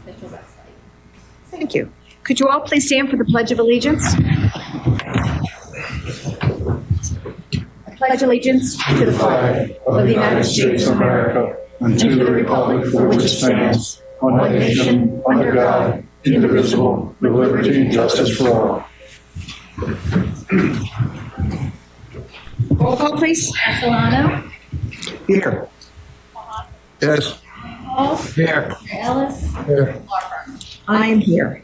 official website. Thank you. Could you all please stand for the Pledge of Allegiance? I pledge allegiance to the flag of the United States of America and to the republic for which it stands, one nation, under God, indivisible, with liberty and justice for all. Roll call, please. Solano, Here. Yes. Hall, Here. Ellis, Here. Larson. I am here.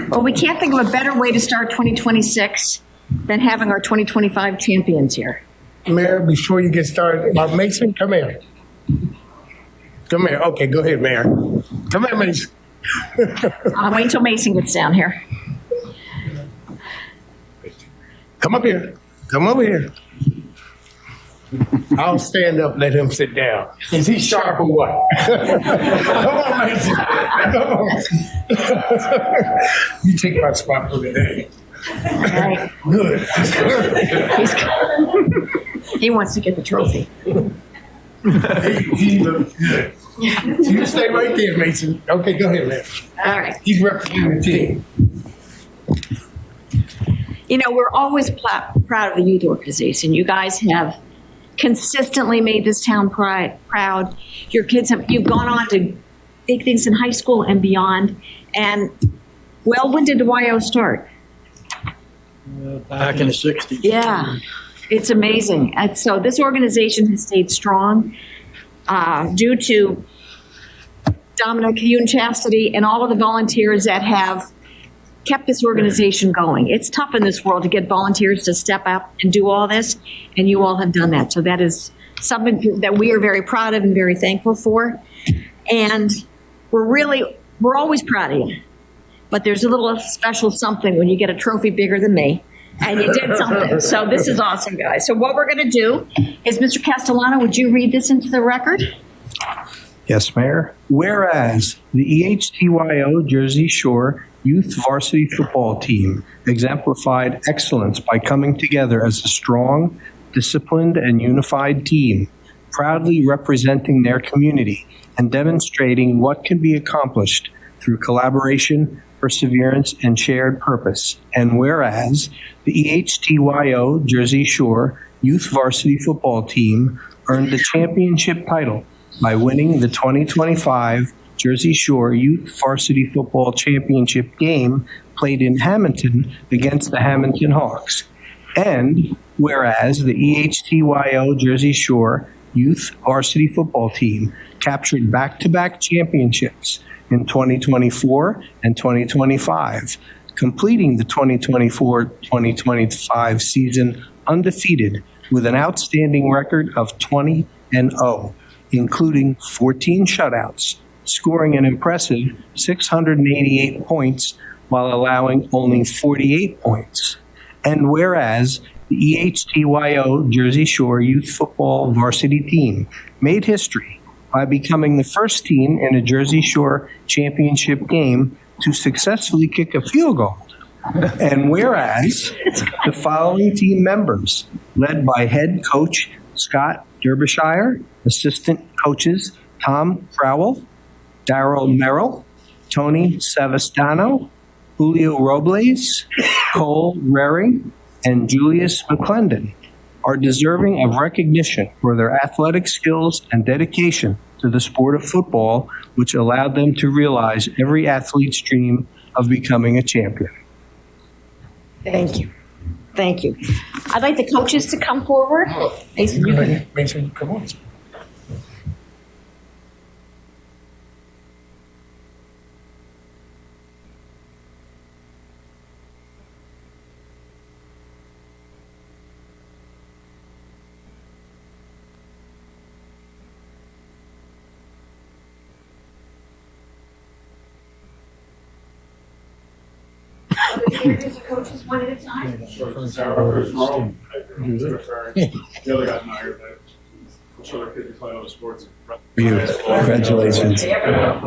Well, we can't think of a better way to start 2026 than having our 2025 champions here. Mayor, before you get started, Mason, come here. Come here. Okay, go ahead, Mayor. Come here, Mason. I'll wait until Mason gets down here. Come up here. Come over here. I'll stand up, let him sit down. Is he sharp or what? Come on, Mason. Come on. You take my spot for the day. All right. Good. He wants to get the trophy. He looks good. You stay right there, Mason. Okay, go ahead, man. All right. He's representing the team. You know, we're always proud of the youth organization. You guys have consistently made this town proud. Your kids you've gone on to big things in high school and beyond. And, well, when did the YO start? Back in the 60s. Yeah, it's amazing. And so this organization has stayed strong due to Dominic, you and Chastity, and all of the volunteers that have kept this organization going. It's tough in this world to get volunteers to step up and do all this, and you all have done that. So that is something that we are very proud of and very thankful for. And we're always proud of you. But there's a little special something when you get a trophy bigger than me, and you did something. So this is awesome, guys. So what we're going to do is, Mr. Castellano, would you read this into the record? Yes, Mayor. Whereas the EHTYO Jersey Shore Youth Varsity Football Team exemplified excellence by coming together as a strong, disciplined, and unified team, proudly representing their community and demonstrating what can be accomplished through collaboration, perseverance, and shared purpose. And whereas the EHTYO Jersey Shore Youth Varsity Football Team earned the championship title by winning the 2025 Jersey Shore Youth Varsity Football Championship game played in Hamilton against the Hamilton Hawks. And whereas the EHTYO Jersey Shore Youth Varsity Football Team captured back-to-back championships in 2024 and 2025, completing the 2024-2025 season undefeated with an outstanding record of 20-0, including 14 shutouts, scoring an impressive 688 points while allowing only 48 points. And whereas the EHTYO Jersey Shore Youth Football Varsity Team made history by becoming the first team in a Jersey Shore championship game to successfully kick a field goal. And whereas the following team members, led by head coach Scott Derbyshire, assistant coaches Tom Crowell, Darrell Merrill, Tony Savastano, Julio Robles, Cole Rering, and Julius McClendon, are deserving of recognition for their athletic skills and dedication to the sport of football, which allowed them to realize every athlete's dream of becoming a champion. Thank you. Thank you. I'd like the coaches to come forward. Mason, you Go can. ahead, Mason, come on. Introduce the coaches one at a time. The other guy's not here, but I'm sure they're playing other sports. Congratulations. Darrell,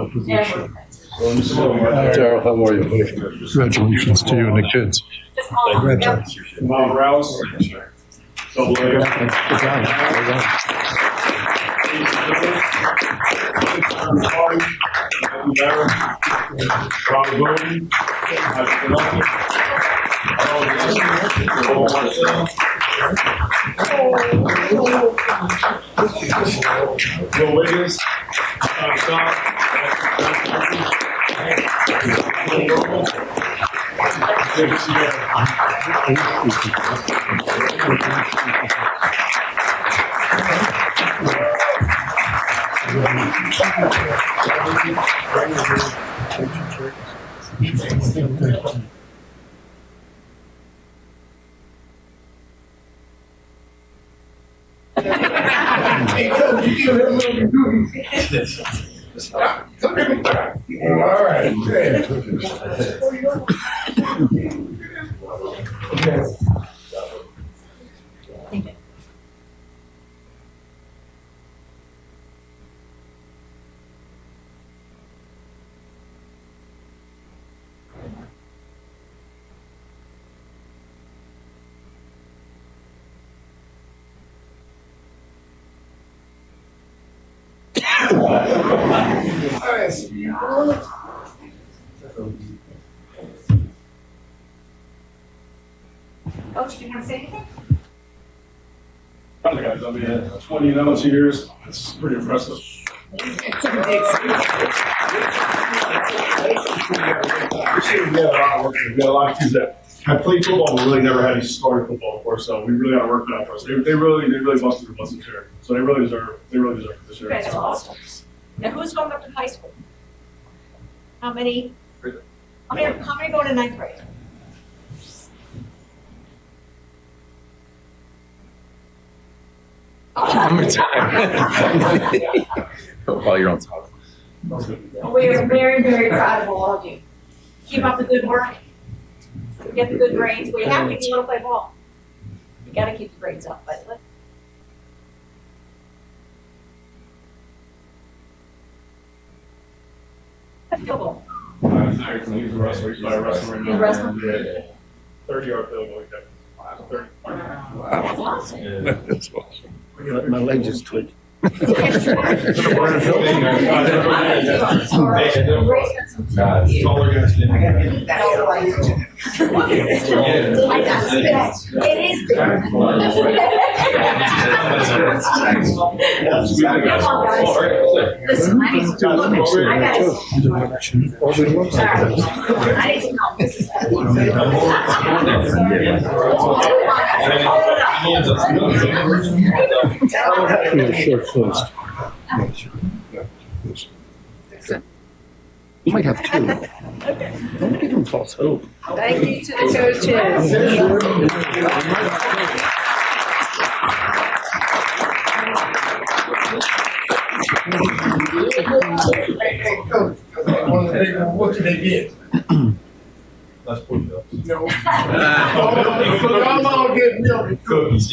how are you? Congratulations to you and the kids. Congratulations. Mom Rouse. Double A. Good job. Well done. Matthew Barrett, Robert Bowden, Patrick Delucchi, Bill Wiggins, Tom Scott, David Sierra. All right. Coach, do you want to say anything? Proud of the guys. I mean, 20 and 2 years. It's pretty impressive. We had a lot of kids that had played football but really never had any started football before, so we really got to work that out for us. They really busted their butts in chair. So they really deserve the share. That's awesome. Now, who's going up to high school? How many going to ninth grade? How much time? While you're on top. We are very, very proud of all of you. Keep up the good work. Get the good grades. We have people want to play ball. You got to keep the grades up, but let's. Field goal. He's a wrestler. He's a wrestler right now. He's a wrestler? 30-yard field goal. 30. That's awesome. That's awesome. My leg just twitched. Taller guys. It is big. Come on, guys. Listen, I need to do I got I need to know. This is. Short first. You might have two. Don't give them false hope. Thank you to the coaches. What did they get? Let's put it up. No. Y'all all get milk. Cookies.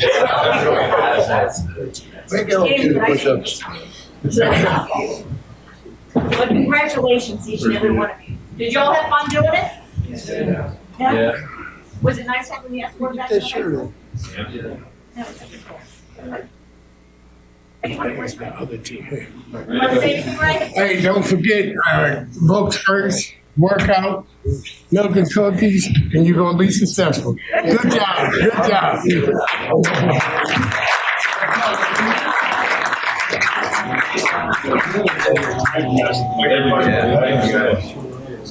Make it push-ups. But congratulations, each and every one of you. Did you all have fun doing it? Yeah. Was it nice having the escort back? Sure. Other team. You want to say anything, right? Hey, don't forget, books first, workout, milk and cookies, and you're gonna be successful. Good job, good job.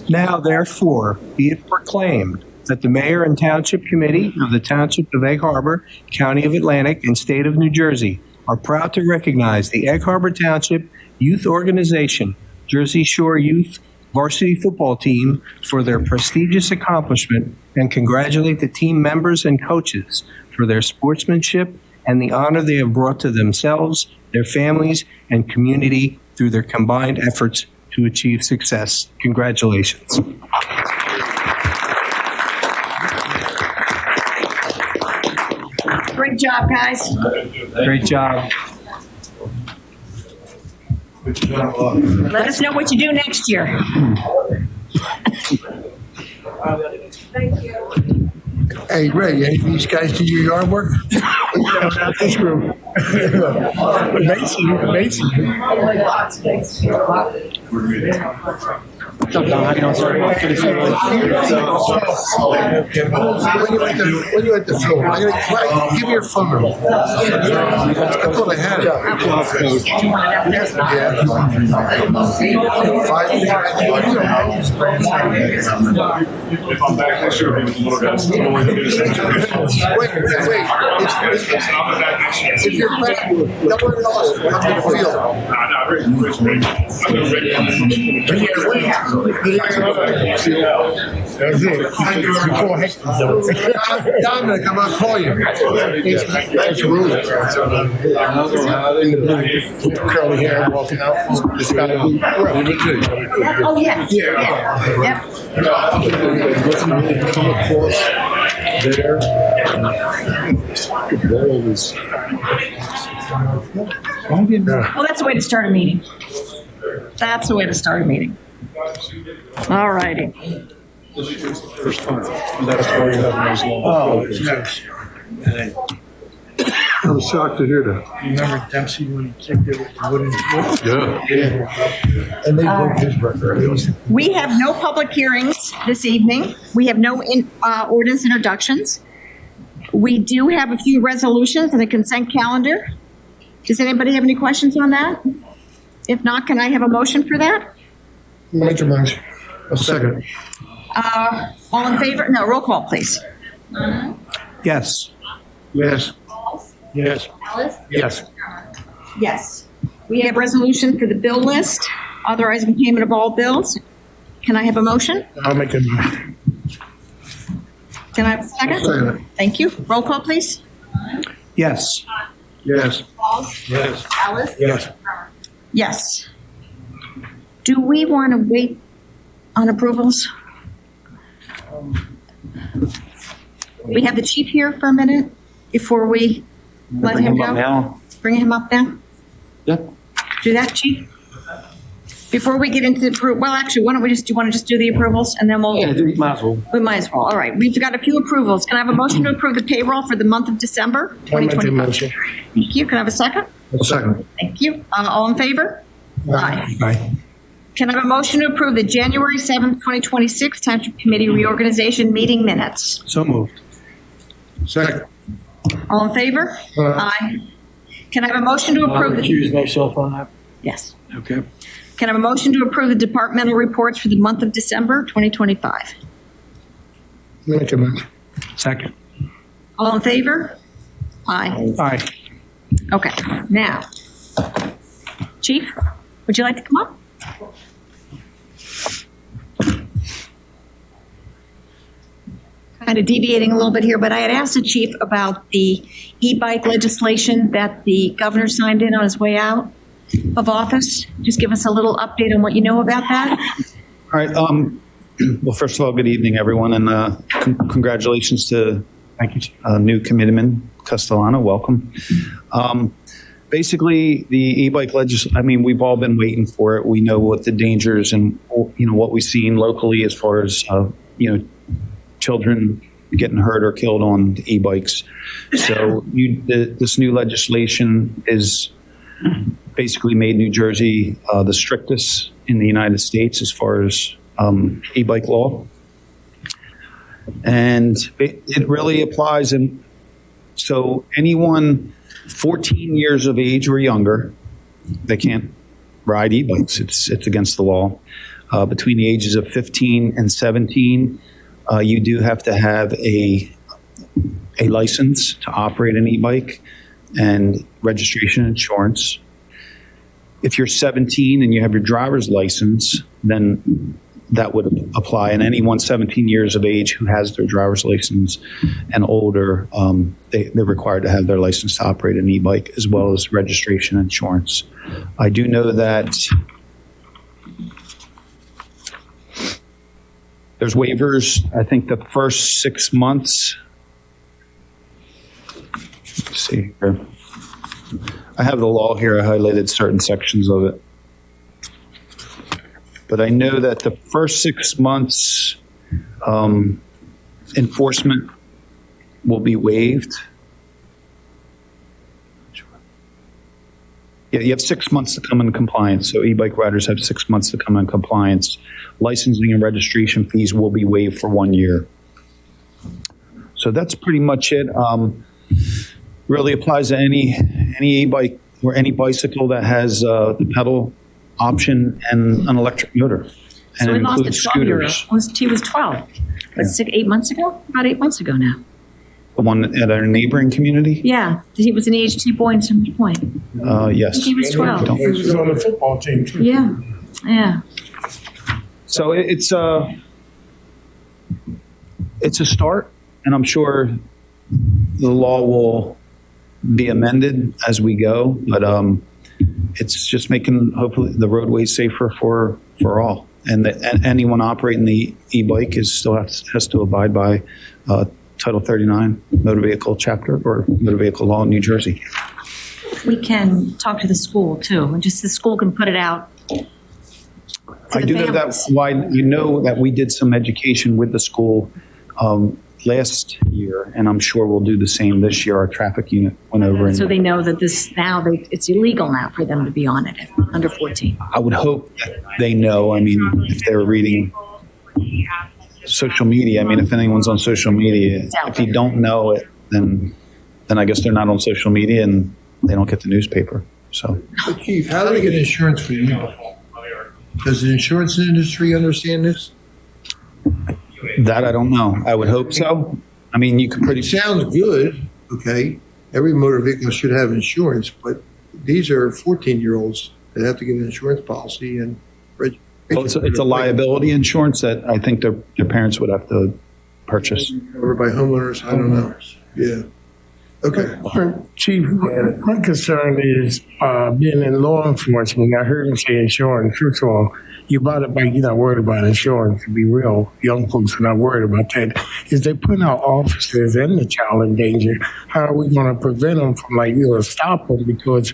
Now therefore, be it proclaimed that the Mayor and Township Committee of the Township of Egg Harbor, County of Atlantic, and State of New Jersey are proud to recognize the Egg Harbor Township Youth Organization, Jersey Shore Youth Varsity Football Team for their prestigious accomplishment and congratulate the team members and coaches for their sportsmanship and the honor they have brought to themselves, their families, and community through their combined efforts to achieve success. Congratulations. Great job, guys. Great job. Let us know what you do next year. Thank you. Hey, Ray, any of these guys do your yard work? No, not this group. Mason. What's up, Don? How you doing, sir? Good to see you. When you at the floor, give me your phone number. I thought I had it. If I'm back next year, maybe the little guys. Wait. I'll be back next year. If you're back, don't worry at all. Come to the field. Nah, Rich. I'm gonna break That's it. Before Hector. Dominic, I'm gonna call you. That's rude. In the blue, curly hair, walking out. This guy. Oh, yeah. Yeah. Yep. Come across there. The ball is. Well, that's the way to start a meeting. That's the way to start a meeting. All righty. Oh, yes. I was shocked to hear that. Remember Dempsey when he kicked it with the wooden foot? Yeah. And they broke his record. We have no public hearings this evening. We have no ordinance introductions. We do have a few resolutions and a consent calendar. Does anybody have any questions on that? If not, can I have a motion for that? Make a motion. A second. All in favor? No, roll call, please. Yes. Yes. Yes. Yes. Yes. We have resolution for the bill list, authorizing payment of all bills. Can I have a motion? I'll make a motion. Can I have a second? Second. Thank you. Roll call, please. Yes. Yes. Yes. Yes. Yes. Do we want to wait on approvals? We have the chief here for a minute before we let him go. Now. Bring him up then. Yep. Do that, chief? Before we get into the, well, actually, why don't we just, do you want to just do the approvals and then we'll, Yeah, might as well. we might as well. All right, we've got a few approvals. Can I have a motion to approve the payroll for the month of December I'll make a 2025? motion. Thank you. Can I have a second? A second. Thank you. All in favor? Aye. Aye. Can I have a motion to approve the January 7th, 2026 Township Committee Reorganization Meeting Minutes? So moved. Second. All in favor? Aye. Can I have a motion to I'll approve the, recuse myself on that. yes. Okay. Can I have a motion to approve the departmental reports for the month of December 2025? Make a motion. Second. All in favor? Aye. Aye. Okay, now, Chief, would you like to come up? Kind of deviating a little bit here, but I had asked the chief about the e-bike legislation that the governor signed in on his way out of office. Just give us a little update on what you know about that. All right. Well, first of all, good evening, everyone, and congratulations to Thank you, Chief. new committeeman Castellano. Welcome. Basically, the e-bike legislation. I mean, we've all been waiting for it. We know what the dangers and what we've seen locally as far as children getting hurt or killed on e-bikes. So this new legislation is basically made New Jersey the strictest in the United States as far as e-bike law. And it really applies. And so anyone 14 years of age or younger, they can't ride e-bikes. It's against the law. Between the ages of 15 and 17, you do have to have a license to operate an e-bike and registration insurance. If you're 17 and you have your driver's license, then that would apply. And anyone 17 years of age who has their driver's license and older, they're required to have their license to operate an e-bike as well as registration insurance. I do know that there's waivers. I think the first 6 months. Let's see here. I have the law here. I highlighted certain sections of it. But I know that the first 6 months enforcement will be waived. Yeah, you have 6 months to come in compliance. So e-bike riders have 6 months to come in compliance. Licensing and registration fees will be waived for 1 year. So that's pretty much it. Really applies to any e-bike or any bicycle that has the pedal option and an electric motor. And So we it lost a includes 12-year-old. scooters. He was 12. That's 8 months ago? About 8 months ago now. The one at our neighboring community? Yeah, he was an AHT boy in some point. Yes. He was 12. He was on the football team too. Yeah, yeah. So it's a start, and I'm sure the law will be amended as we go, but it's just making hopefully the roadways safer for all. And anyone operating the e-bike still has to abide by Title 39 motor vehicle chapter or motor vehicle law in New Jersey. We can talk to the school too, and just the school can put it out. I do know that that we did some education with the school last year, and I'm sure we'll do the same this year. Our traffic unit went over and So they know that it's illegal now for them to be on it under 14. I would hope that they know. I mean, if they're reading social media, I mean, if anyone's on social media, if you don't know it, then I guess they're not on social media and they don't get the newspaper. So, But Chief, how do they get insurance for you? Does the insurance industry understand this? that I don't know. I would hope so. I mean, you could It pretty. sounds good, okay? Every motor vehicle should have insurance, but these are 14-year-olds that have to get an insurance policy and registration. Well, it's a liability insurance that I think their parents would have to purchase. Covered by homeowners, I don't know. Yeah. Okay. Chief, my concern is being in law enforcement. I heard him say insurance. First of all, you brought it back. You're not worried about insurance. To be real, young folks are not worried about that. Is they putting our officers and the child in danger? How are we going to prevent them from stop them? Because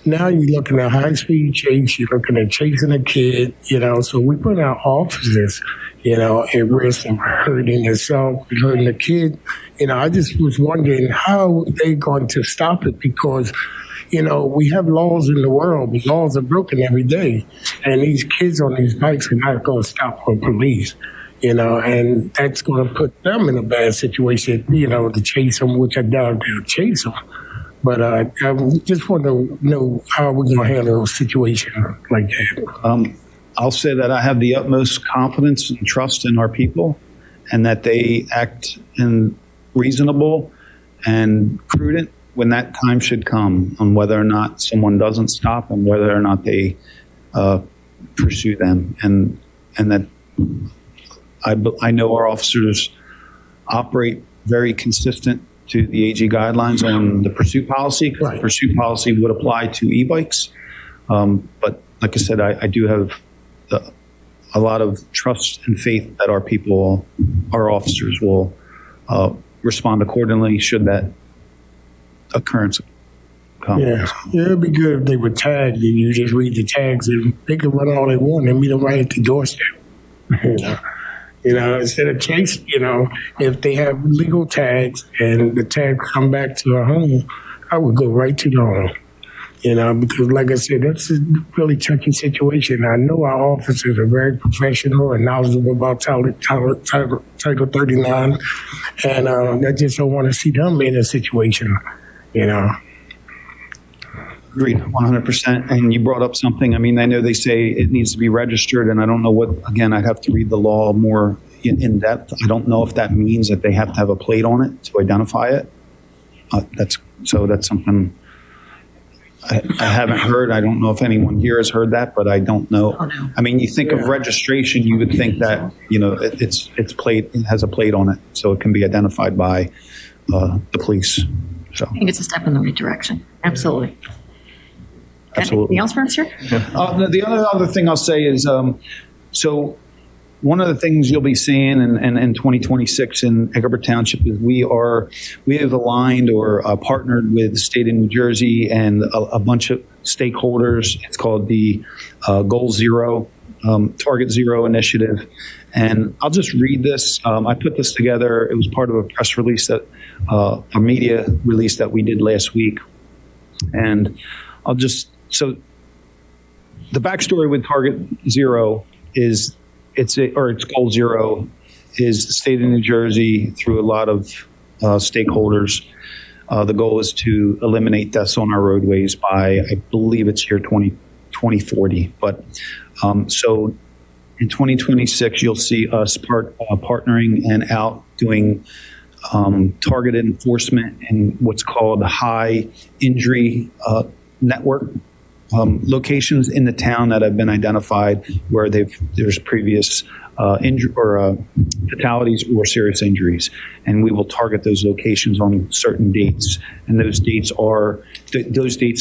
now you're looking at high-speed chase. You're looking at chasing a kid. So we put our officers, at risk of hurting themselves, hurting the kid. I just was wondering how they going to stop it because, we have laws in the world, but laws are broken every day. And these kids on these bikes are not going to stop for police, and that's going to put them in a bad situation, to chase them, which I doubt they'll chase them. But I just want to know how we're going to handle a situation like that. I'll say that I have the utmost confidence and trust in our people and that they act in reasonable and prudent when that time should come on whether or not someone doesn't stop and whether or not they pursue them. And that I know our officers operate very consistent to the AG guidelines on the pursuit policy, because Right. the pursuit policy would apply to e-bikes. But like I said, I do have a lot of trust and faith that our officers will respond accordingly should that occurrence come. Yeah, it'd be good if they were tagged and you just read the tags and they could run all they want and meet them right at the doorstep. Instead of chase, if they have legal tags and the tags come back to a home, I would go right to the home. Because like I said, that's a really touchy situation. I know our officers are very professional and knowledgeable about Title 39, and I just don't want to see them in a situation, Agreed, 100%. And you brought up something. I mean, I know they say it needs to be registered, and I don't know again, I'd have to read the law more in depth. I don't know if that means that they have to have a plate on it to identify it. That's something I haven't heard. I don't know if anyone here has heard that, but I don't know. Oh, no. I mean, you think of registration, you would think that, it has a plate on it, so it can be identified by the police. So, I think it's a step in the right direction. Absolutely. absolutely. Anything else for us, sir? The other thing I'll say is, so one of the things you'll be seeing in 2026 in Egbert Township is we have aligned or partnered with the state of New Jersey and a bunch of stakeholders. It's called the Goal Zero, Target Zero Initiative. And I'll just read this. I put this together. It was part of a press release a media release that we did last week. And I'll just So the backstory with Target Zero is it's Goal Zero is the state of New Jersey through a lot of stakeholders. The goal is to eliminate deaths on our roadways by, I believe it's year 2040. But so in 2026, you'll see us partnering and out doing targeted enforcement in what's called high injury network locations in the town that have been identified where there's previous injury or fatalities or serious injuries, and we will target those locations on certain dates. And those dates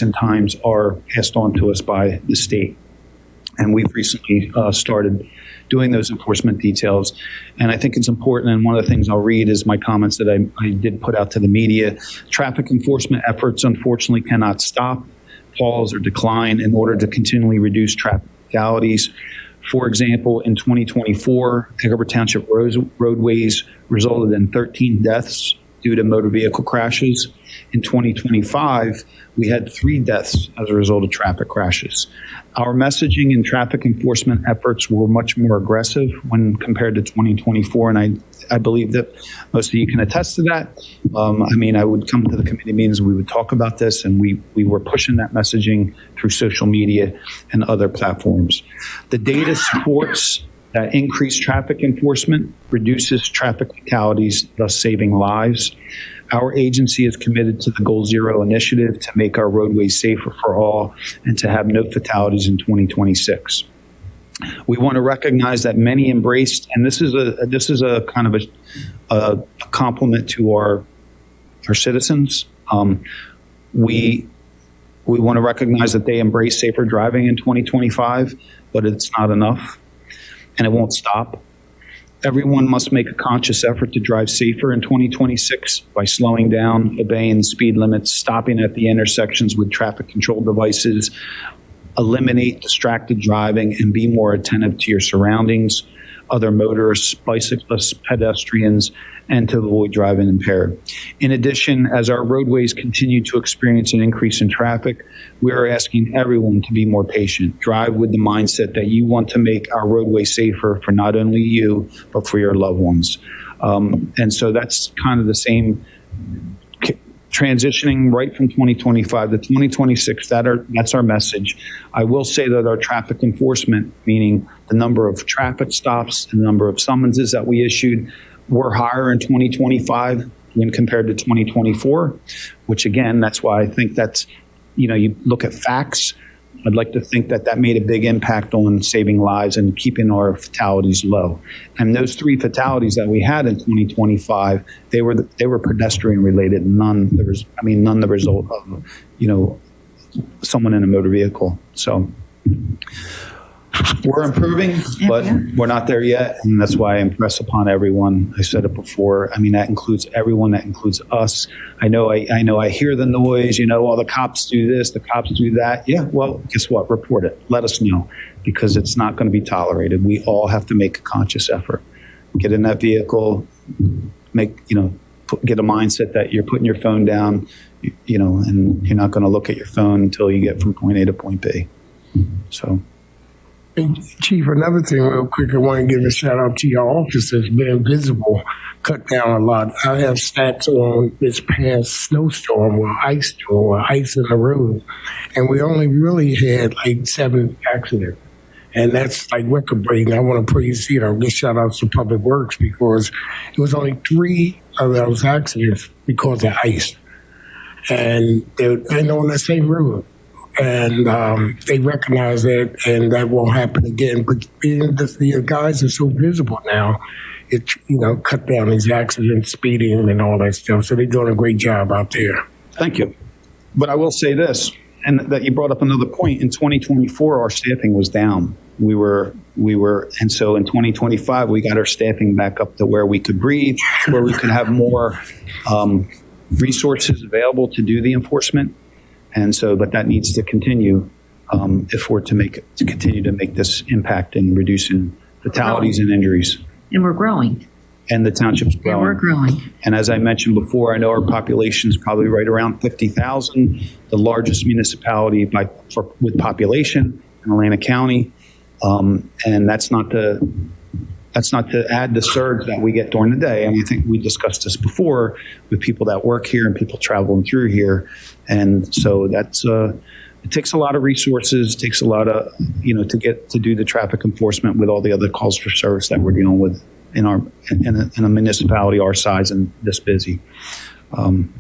and times are passed on to us by the state. And we've recently started doing those enforcement details. And I think it's important, and one of the things I'll read is my comments that I did put out to the media. Traffic enforcement efforts, unfortunately, cannot stop, pause, or decline in order to continually reduce traffic fatalities. For example, in 2024, Egg Harbor Township roadways resulted in 13 deaths due to motor vehicle crashes. In 2025, we had 3 deaths as a result of traffic crashes. Our messaging and traffic enforcement efforts were much more aggressive when compared to 2024, and I believe that most of you can attest to that. I would come to the committee meetings and we would talk about this, and we were pushing that messaging through social media and other platforms. The data supports that increased traffic enforcement reduces traffic fatalities, thus saving lives. Our agency is committed to the Goal Zero initiative to make our roadways safer for all and to have no fatalities in 2026. We want to recognize that many embraced, and this is a kind of a compliment to our citizens. We want to recognize that they embrace safer driving in 2025, but it's not enough, and it won't stop. Everyone must make a conscious effort to drive safer in 2026 by slowing down, obeying speed limits, stopping at the intersections with traffic control devices, eliminate distracted driving, and be more attentive to your surroundings, other motorists, bicyclists, pedestrians, and to avoid driving impaired. In addition, as our roadways continue to experience an increase in traffic, we are asking everyone to be more patient. Drive with the mindset that you want to make our roadway safer for not only you, but for your loved ones. And so that's kind of the same transitioning right from 2025 to 2026. That's our message. I will say that our traffic enforcement, meaning the number of traffic stops, the number of summonses that we issued, were higher in 2025 when compared to 2024, which again, that's why I think that's, you look at facts. I'd like to think that made a big impact on saving lives and keeping our fatalities low. And those 3 fatalities that we had in 2025, they were pedestrian related. None the result of, someone in a motor vehicle. So we're improving, but we're not there yet. And that's why I impress upon everyone. I said it before. That includes everyone. That includes us. I know I hear the noise, the cops do this, the cops do that. Yeah, well, guess what? Report it. Let us know, because it's not going to be tolerated. We all have to make a conscious effort. Get in that vehicle, get a mindset that you're putting your phone down, and you're not going to look at your phone until you get from point A to point B. So. And Chief, another thing real quick, I want to give a shout out to your officers being visible, cut down a lot. I have stats on this past snowstorm or ice in the road, and we only really had like 7 accidents. And that's like record breaking. I want to praise, give shout outs to Public Works, because it was only 3 of those accidents because of ice. And they're on the same road. And they recognize that, and that won't happen again. But the guys are so visible now, it cut down these accidents, speeding, and all that stuff. So they're doing a great job out there. Thank you. But I will say this, and that you brought up another point. In 2024, our staffing was down. And so in 2025, we got our staffing back up to where we could breathe, where we could have more resources available to do the enforcement. And so, but that needs to continue if we're to continue to make this impact in reducing fatalities and injuries. And we're growing. and the township's Yeah, we're growing. growing. And as I mentioned before, I know our population is probably right around 50,000, the largest municipality with population in Atlantic County. And that's not to add the surge that we get during the day. And I think we discussed this before with people that work here and people traveling through here. And so it takes a lot of resources, takes a lot of, to do the traffic enforcement with all the other calls for service that we're dealing with in a municipality our size and this busy. And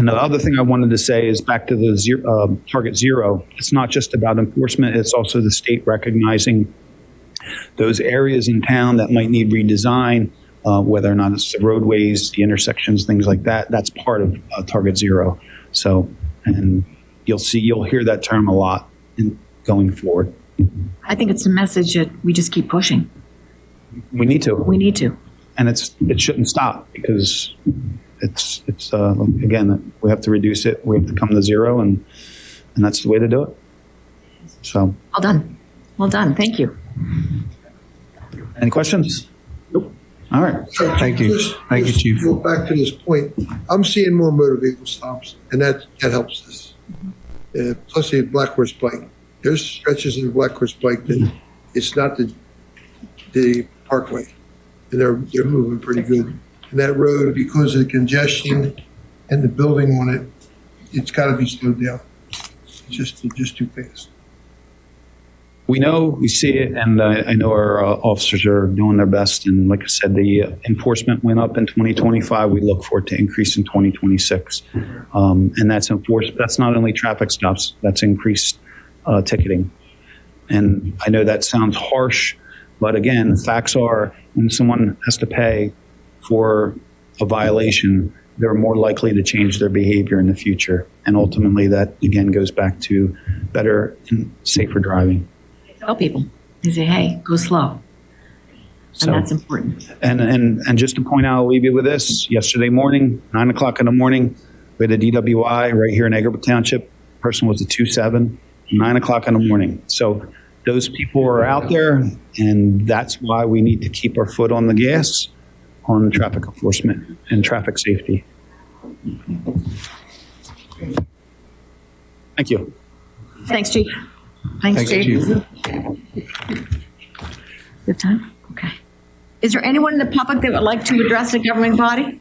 the other thing I wanted to say is back to the Target Zero. It's not just about enforcement. It's also the state recognizing those areas in town that might need redesign, whether or not it's the roadways, the intersections, things like that. That's part of Target Zero. So, and you'll hear that term a lot going forward. I think it's a message that we just keep pushing. We need to. We need to. And it shouldn't stop because it's again, we have to reduce it. We have to come to zero, and that's the way to do it. So. Well done. Well done. Thank you. Any questions? Nope. All right. Thank you. Thank you, Chief. Go back to this point. I'm seeing more motor vehicle stops, and that helps us. Plus the Black Horse Pike. There's stretches of the Black Horse Pike that it's not the parkway, and they're moving pretty good. And that road, because of the congestion and the building on it, it's got to be slowed down. It's just too fast. We know, we see it, and I know our officers are doing their best. And like I said, the enforcement went up in 2025. We look for it to increase in 2026. And that's enforced. That's not only traffic stops, that's increased ticketing. And I know that sounds harsh, but again, the facts are when someone has to pay for a violation, they're more likely to change their behavior in the future. And ultimately, that again goes back to better and safer driving. Tell people. They say, hey, go slow. And that's important. And just to point out, I'll leave you with this. Yesterday morning, 9 o'clock in the morning, we had a DWI right here in Egerton Township. Person was a 2.7, 9 o'clock in the morning. So those people are out there, and that's why we need to keep our foot on the gas on traffic enforcement and traffic safety. Thank you. Thanks, Chief. Thanks, Thank you, Chief. Good time? Okay. Is there anyone in the public that would like to address the governing body?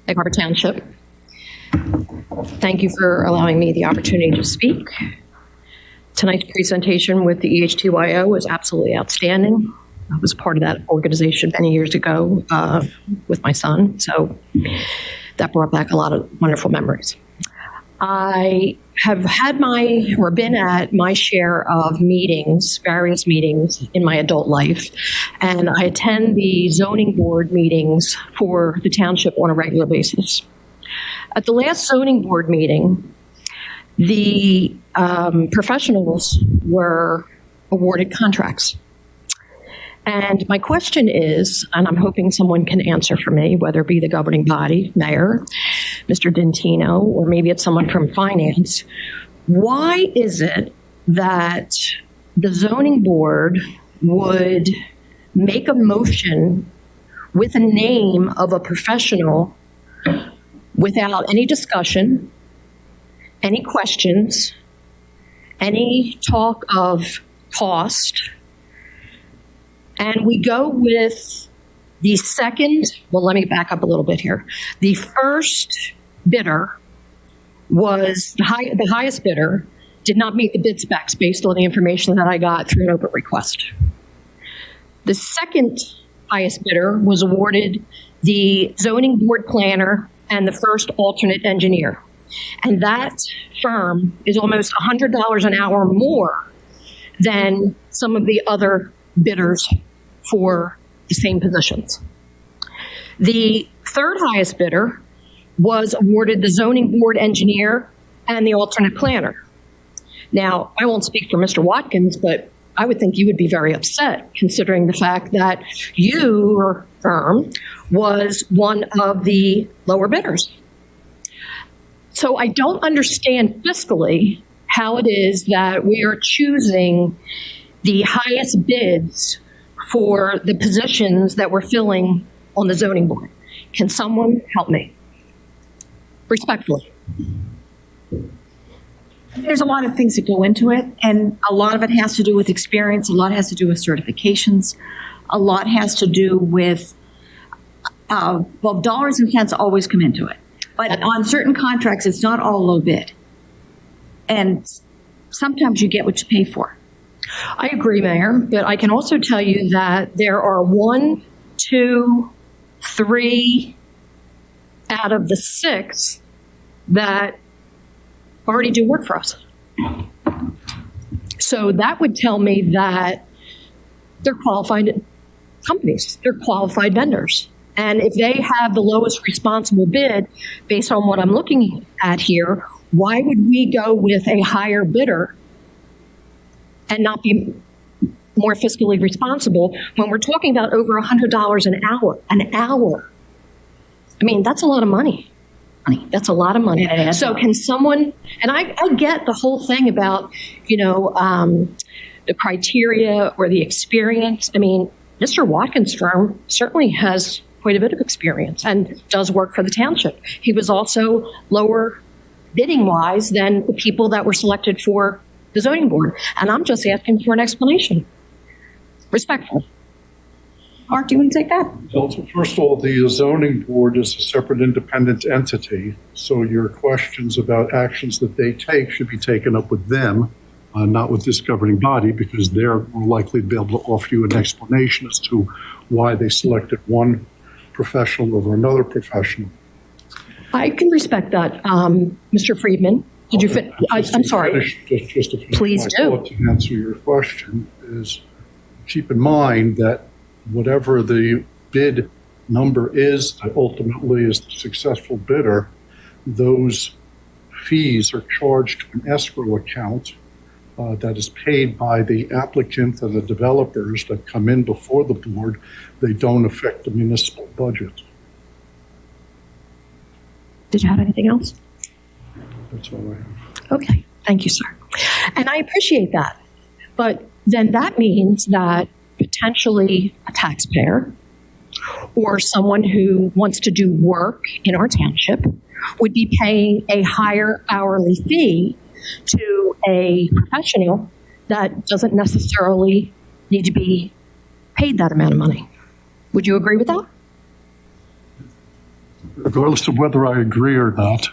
Egg Harbor Township. Thank you for allowing me the opportunity to speak. Tonight's presentation with the EHTYO was absolutely outstanding. I was part of that organization many years ago with my son, so that brought back a lot of wonderful memories. I have been at my share of meetings, various meetings in my adult life, and I attend the zoning board meetings for the township on a regular basis. At the last zoning board meeting, the professionals were awarded contracts. And my question is, and I'm hoping someone can answer for me, whether it be the governing body, mayor, Mr. Dentino, or maybe it's someone from finance, why is it that the zoning board would make a motion with a name of a professional without any discussion, any questions, any talk of cost, and we go with the second, well, let me back up a little bit here. The first bidder was, the highest bidder did not meet the bid specs based on the information that I got through an open request. The second highest bidder was awarded the zoning board planner and the first alternate engineer. And that firm is almost $100 an hour more than some of the other bidders for the same positions. The third highest bidder was awarded the zoning board engineer and the alternate planner. Now, I won't speak for Mr. Watkins, but I would think you would be very upset considering the fact that your firm was one of the lower bidders. So I don't understand fiscally how it is that we are choosing the highest bids for the positions that we're filling on the zoning board. Can someone help me? Respectfully. There's a lot of things that go into it, and a lot of it has to do with experience, a lot has to do with certifications, a lot has to do with, well, dollars and cents always come into it. But on certain contracts, it's not all low bid. And sometimes you get what you pay for. I agree, Mayor, but I can also tell you that there are 1, 2, 3 out of the 6 that already do work for us. So that would tell me that they're qualified companies, they're qualified vendors. And if they have the lowest responsible bid, based on what I'm looking at here, why would we go with a higher bidder and not be more fiscally responsible when we're talking about over $100 an hour? An hour. I mean, that's a lot of money. That's a lot of money. So can someone, and I get the whole thing about, the criteria or the experience. I mean, Mr. Watkins' firm certainly has quite a bit of experience and does work for the township. He was also lower bidding wise than the people that were selected for the zoning board. And I'm just asking for an explanation. Respectfully. Art, do you want to take that? Well, first of all, the zoning board is a separate independent entity, so your questions about actions that they take should be taken up with them, not with this governing body, because they're more likely to be able to offer you an explanation as to why they selected one professional over another professional. I can respect that, Mr. Friedman. Did you fit? I'm sorry. Just to finish Please my do. thought to answer your question is, keep in mind that whatever the bid number is that ultimately is the successful bidder, those fees are charged to an escrow account that is paid by the applicant and the developers that come in before the board. They don't affect the municipal budget. Did you have anything else? That's all I have. Okay, thank you, sir. And I appreciate that. But then that means that potentially a taxpayer or someone who wants to do work in our township would be paying a higher hourly fee to a professional that doesn't necessarily need to be paid that amount of money. Would you agree with that? Regardless of whether I agree or not,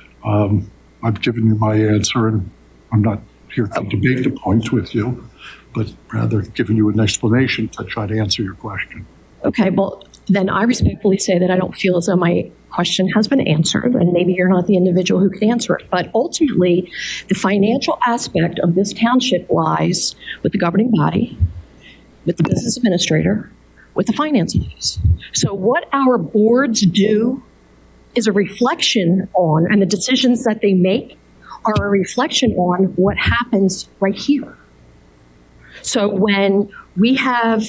I've given you my answer, and I'm not here to debate the point with you, but rather giving you an explanation to try to answer your question. Okay, well, then I respectfully say that I don't feel as though my question has been answered, and maybe you're not the individual who can answer it. But ultimately, the financial aspect of this township lies with the governing body, with the business administrator, with the finance office. So what our boards do is a reflection on, and the decisions that they make are a reflection on what happens right here. So when we have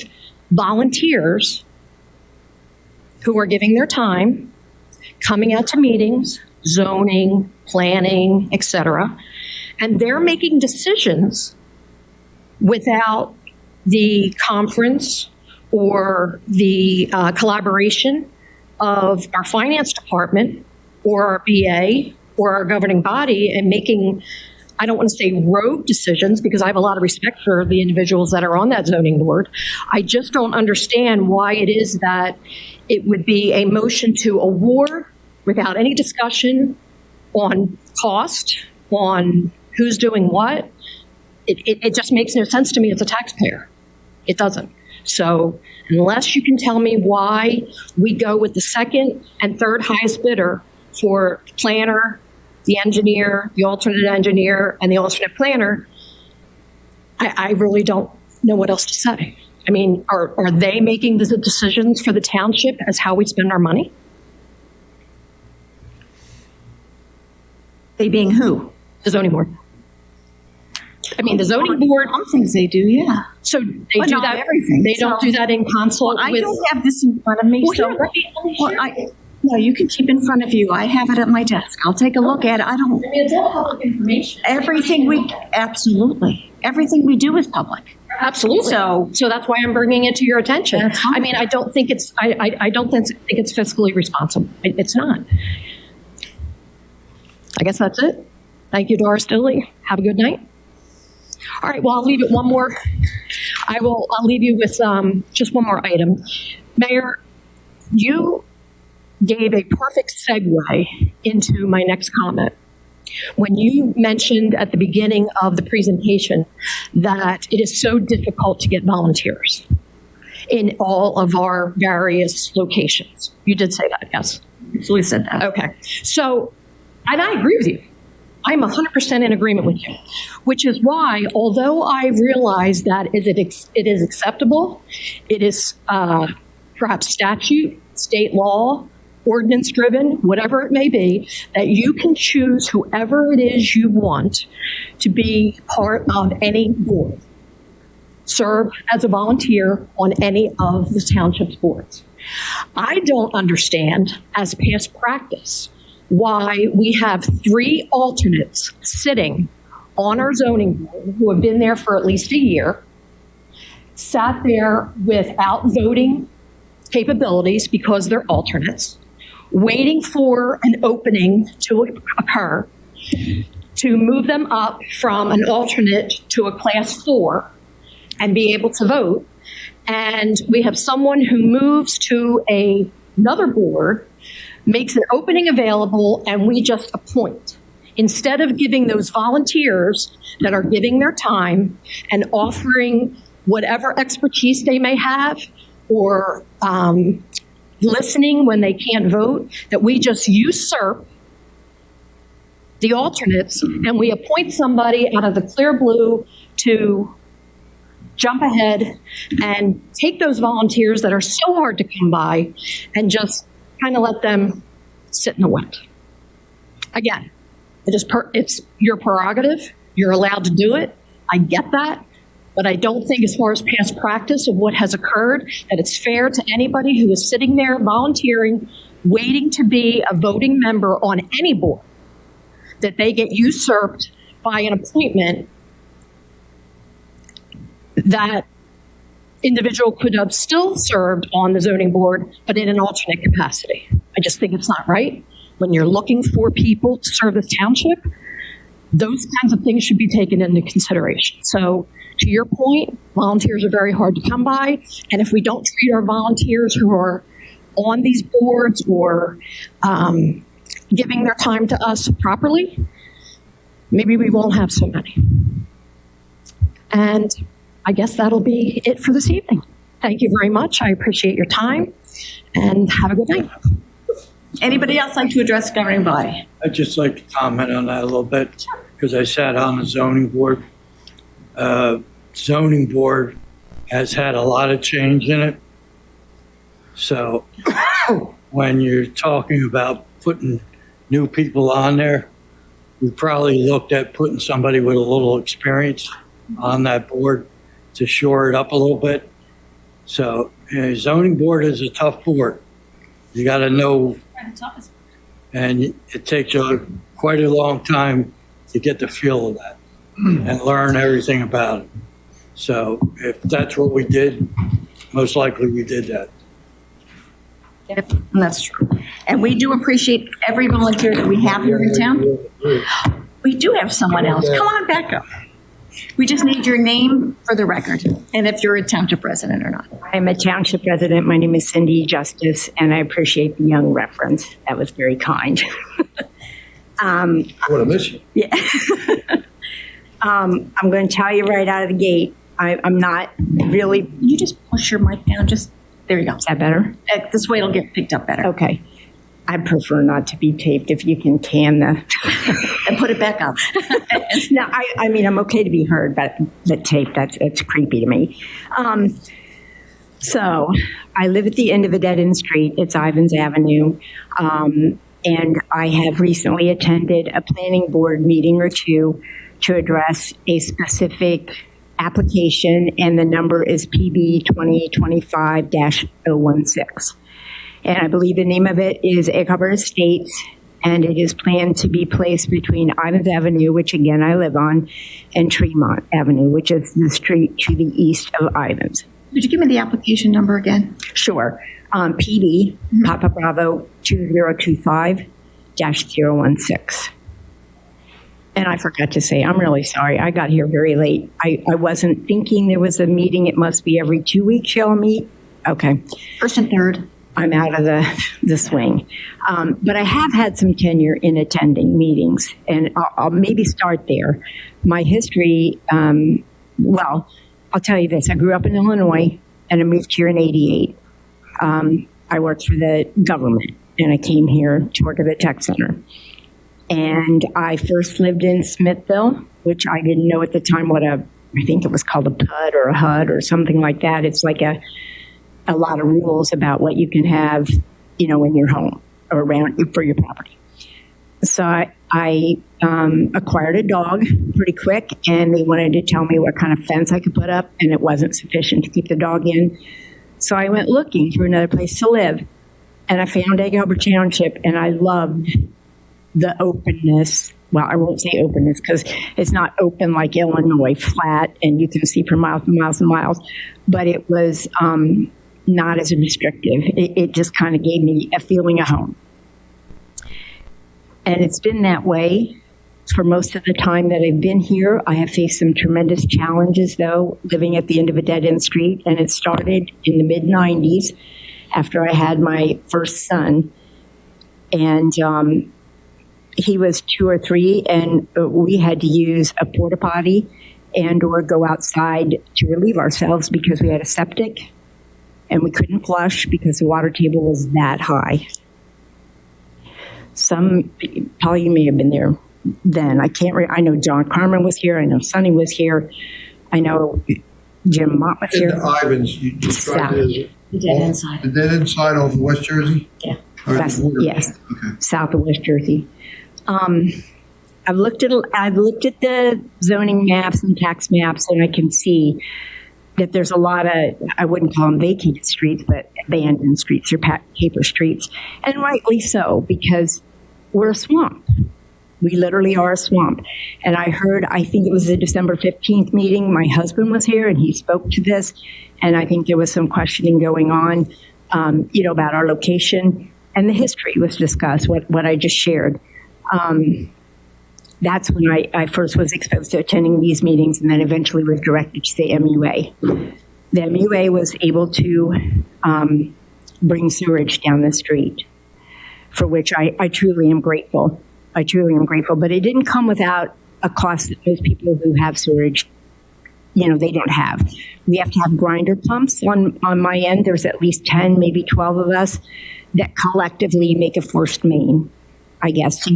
volunteers who are giving their time, coming out to meetings, zoning, planning, etc., and they're making decisions without the conference or the collaboration of our finance department or our BA or our governing body, and making, I don't want to say rogue decisions, because I have a lot of respect for the individuals that are on that zoning board. I just don't understand why it is that it would be a motion to award without any discussion on cost, on who's doing what. It just makes no sense to me as a taxpayer. It doesn't. So unless you can tell me why we go with the second and third highest bidder for the planner, the engineer, the alternate engineer, and the alternate planner, I really don't know what else to say. I mean, are they making the decisions for the township as how we spend our money? They being who? The zoning board. I mean, the zoning board. Some things they do, yeah. So they But do not that. everything. They don't So- do that in consult Well, I with. don't have this in front of me, Well, so here, let me well, share. No, you can keep in front of you. I have it at my desk. I'll take a look at it. I don't, I mean, it's all public information. absolutely. Everything we do is public. Absolutely. So- So that's why I'm bringing it to your attention. That's fine. I mean, I don't think it's, I don't think it's fiscally responsible. It's not. I guess that's it. Thank you, Doris Dilly. Have a good night. All right, well, I'll leave it one more. I'll leave you with just one more item. Mayor, you gave a perfect segue into my next comment. When you mentioned at the beginning of the presentation that it is so difficult to get volunteers in all of our various locations. You did say that, yes? Absolutely said that. Okay. So, and I agree with you. I'm 100% in agreement with you, which is why, although I realize that it is acceptable, it is perhaps statute, state law, ordinance driven, whatever it may be, that you can choose whoever it is you want to be part of any board, serve as a volunteer on any of the township's boards. I don't understand, as past practice, why we have 3 alternates sitting on our zoning board who have been there for at least a year, sat there without voting capabilities because they're alternates, waiting for an opening to occur, to move them up from an alternate to a class 4 and be able to vote. And we have someone who moves to another board, makes an opening available, and we just appoint. Instead of giving those volunteers that are giving their time and offering whatever expertise they may have or listening when they can't vote, that we just usurp the alternates and we appoint somebody out of the clear blue to jump ahead and take those volunteers that are so hard to come by and just kind of let them sit in the wet. Again, it's your prerogative. You're allowed to do it. I get that. But I don't think, as far as past practice of what has occurred, that it's fair to anybody who is sitting there volunteering, waiting to be a voting member on any board, that they get usurped by an appointment that individual could have still served on the zoning board, but in an alternate capacity. I just think it's not right. When you're looking for people to serve this township, those kinds of things should be taken into consideration. So, to your point, volunteers are very hard to come by, and if we don't treat our volunteers who are on these boards or giving their time to us properly, maybe we won't have so many. And I guess that'll be it for this evening. Thank you very much. I appreciate your time, and have a good night. Anybody else like to address the governing body? I'd just like to comment on that a little bit, because I sat on the zoning board. Zoning board has had a lot of change in it. So when you're talking about putting new people on there, we probably looked at putting somebody with a little experience on that board to shore it up a little bit. So zoning board is a tough board. You got to know, and it takes quite a long time to get the feel of that and learn everything about it. So if that's what we did, most likely we did that. Yep, and that's true. And we do appreciate every volunteer that we have here in town. We do have someone else. Come on back up. We just need your name for the record, and if you're a township resident or not. I'm a township resident. My name is Cindy Justice, and I appreciate the young reference. That was very kind. I want to miss you. Yeah. I'm going to tell you right out of the gate, I'm not really. You just push your mic down. Just there you go. Is that better? This way it'll get picked up better. Okay. I prefer not to be taped if you can tan the. And put it back up. No, I mean, I'm okay to be heard, but the tape, it's creepy to me. So I live at the end of a dead-end street. It's Ivans Avenue. And I have recently attended a planning board meeting or two to address a specific application, and the number is PB 2025-016. And I believe the name of it is Eggharbor Estates, and it is planned to be placed between Ivans Avenue, which again I live on, and Tremont Avenue, which is the street to the east of Ivans. Could you give me the application number again? Sure. PD, Papa Bravo 2025-016. And I forgot to say, I'm really sorry. I got here very late. I wasn't thinking there was a meeting. It must be every 2 weeks y'all meet. Okay. First and third. I'm out of the swing. But I have had some tenure in attending meetings, and I'll maybe start there. My history, well, I'll tell you this. I grew up in Illinois, and I moved here in '88. I worked for the government, and I came here to work at the tech center. And I first lived in Smithville, which I didn't know at the time I think it was called a PUD or a HUD or something like that. It's like a lot of rules about what you can have, in your home or around for your property. So I acquired a dog pretty quick, and they wanted to tell me what kind of fence I could put up, and it wasn't sufficient to keep the dog in. So I went looking for another place to live, and I found Eggharbor Township, and I loved the openness. Well, I won't say openness because it's not open like Illinois, flat, and you can see for miles and miles and miles, but it was not as restrictive. It just kind of gave me a feeling of home. And it's been that way for most of the time that I've been here. I have faced some tremendous challenges, though, living at the end of a dead-end street, and it started in the mid-'90s after I had my first son. And he was 2 or 3, and we had to use a porta potty and or go outside to relieve ourselves because we had a septic, and we couldn't flush because the water table was that high. Probably you may have been there then. I know John Carmen was here. I know Sonny was here. I know Jim Mott was here. In the Ivans, you described it The dead end side. The dead end side off of West Jersey? Yeah. Yes. Okay. South of West Jersey. I've looked at the zoning maps and tax maps, and I can see that there's a lot of, I wouldn't call them vacated streets, but abandoned streets or paper streets, and rightly so, because we're a swamp. We literally are a swamp. And I think it was the December 15th meeting, my husband was here and he spoke to this, and I think there was some questioning going on, about our location, and the history was discussed, what I just shared. That's when I first was exposed to attending these meetings, and then eventually was directed to the MUA. The MUA was able to bring sewerage down the street, for which I truly am grateful. I truly am grateful, but it didn't come without a cost that most people who have sewerage, they don't have. We have to have grinder pumps on my end. There's at least 10, maybe 12 of us that collectively make a forced main, I guess.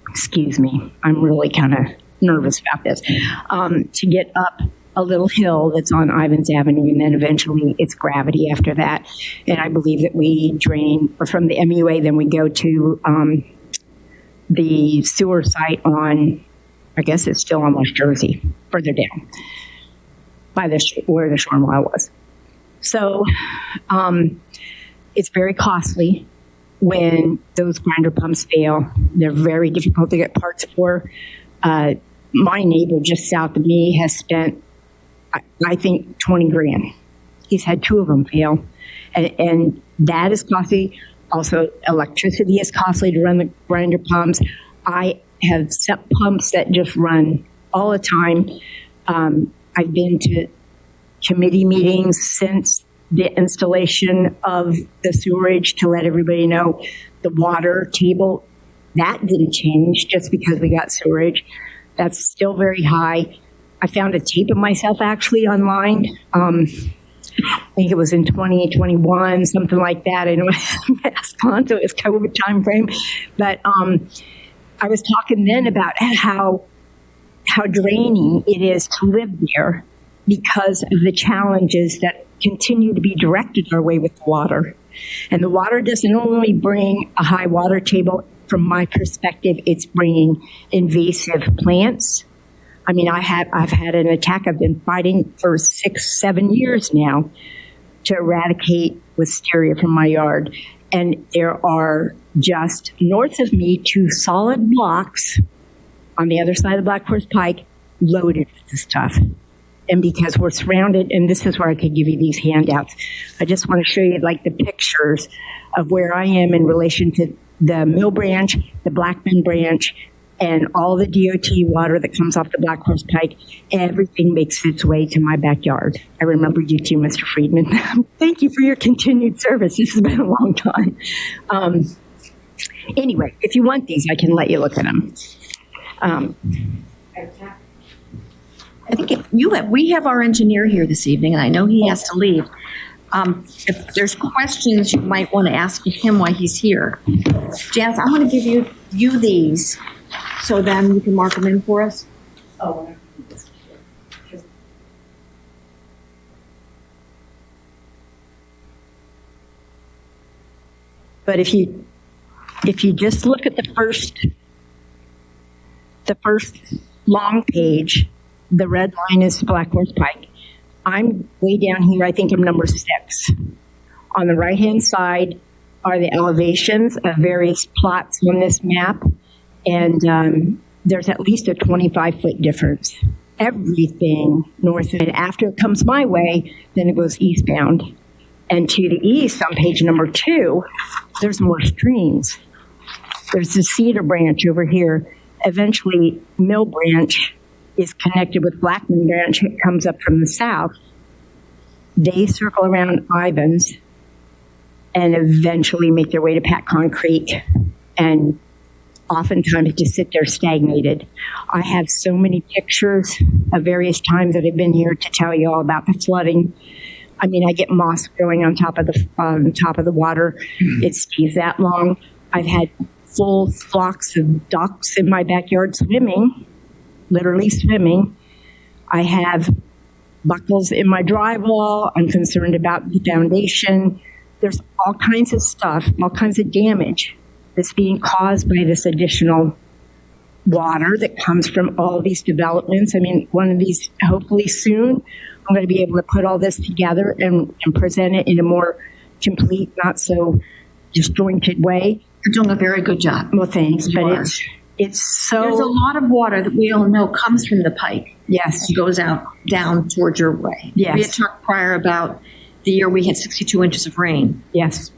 Excuse me, I'm really kind of nervous about this. To get up a little hill that's on Ivans Avenue, and then eventually it's gravity after that. And I believe that we drain from the MUA, then we go to the sewer site on, I guess it's still on West Jersey, further down by where the Shore Mile was. So it's very costly when those grinder pumps fail. They're very difficult to get parts for. My neighbor just south of me has spent, I think, 20 grand. He's had 2 of them fail. And that is costly. Also, electricity is costly to run the grinder pumps. I have set pumps that just run all the time. I've been to committee meetings since the installation of the sewerage to let everybody know the water table, that didn't change just because we got sewerage. That's still very high. I found a tape of myself actually online. I think it was in 2021, something like that. I know I mask on, so it was COVID time frame. But I was talking then about how draining it is to live there because of the challenges that continue to be directed our way with the water. And the water doesn't only bring a high water table. From my perspective, it's bringing invasive plants. I mean, I've had an attack. I've been fighting for 6-7 years now to eradicate wisteria from my yard. And there are just north of me 2 solid blocks on the other side of the Black Horse Pike loaded with this stuff. And because we're surrounded, and this is where I could give you these handouts, I just want to show you like the pictures of where I am in relation to the Mill Branch, the Blackman Branch, and all the DOT water that comes off the Black Horse Pike. Everything makes its way to my backyard. I remember you too, Mr. Friedman. Thank you for your continued service. This has been a long time. Anyway, if you want these, I can let you look at them. I think we have our engineer here this evening, and I know he has to leave. If there's questions you might want to ask him while he's here. Janice, I'm going to give you these, so then you can mark them in for us. Oh. But if you just look at the first long page, the red line is Black Horse Pike. I'm way down here. I think I'm number 6. On the right-hand side are the elevations of various plots on this map, and there's at least a 25-foot difference. Everything north of it. After it comes my way, then it goes eastbound. And to the east, on page number 2, there's more streams. There's the Cedar Branch over here. Eventually, Mill Branch is connected with Blackman Branch. It comes up from the south. They circle around Ivans and eventually make their way to Patcon Creek, and oftentimes just sit there stagnated. I have so many pictures of various times that I've been here to tell you all about the flooding. I mean, I get moss growing on top of the water. It stays that long. I've had full flocks of ducks in my backyard swimming, literally swimming. I have buckles in my drywall. I'm concerned about the foundation. There's all kinds of stuff, all kinds of damage that's being caused by this additional water that comes from all these developments. I mean, one of these, hopefully soon, I'm going to be able to put all this together and present it in a more complete, not so disjointed way. You're doing a very good job. Well, thanks. You but are. It's so... There's a lot of water that we all know comes from the pike. Yes. It goes out down towards your way. Yes. We had talked prior about the year we had 62 inches of rain. Yes.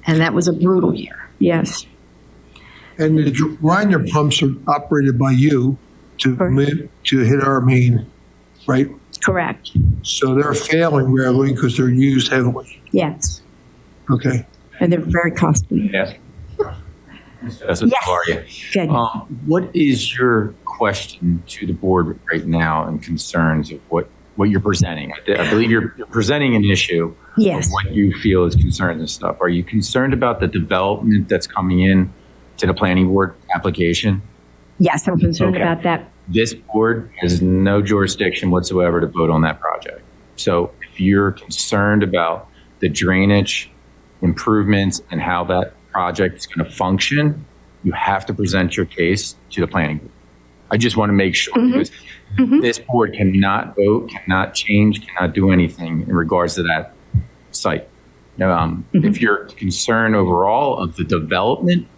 And that was a brutal year. Yes. And the grinder pumps are operated by you to hit our main, right? Correct. So they're failing rarely because they're used heavily. Yes. Okay. And they're very costly. Yes. Yes. Yes. How are you? Good. What is your question to the board right now and concerns of what you're presenting? I believe you're presenting an issue. Yes. Of what you feel is concerns and stuff. Are you concerned about the development that's coming in to the planning board application? Yes, I'm concerned Okay. about that. This board has no jurisdiction whatsoever to vote on that project. So if you're concerned about the drainage improvements and how that project is going to function, you have to present your case to the planning board. I just want to make sure because this board cannot vote, cannot change, cannot do anything in regards to that site. Now, if you're concerned overall of the development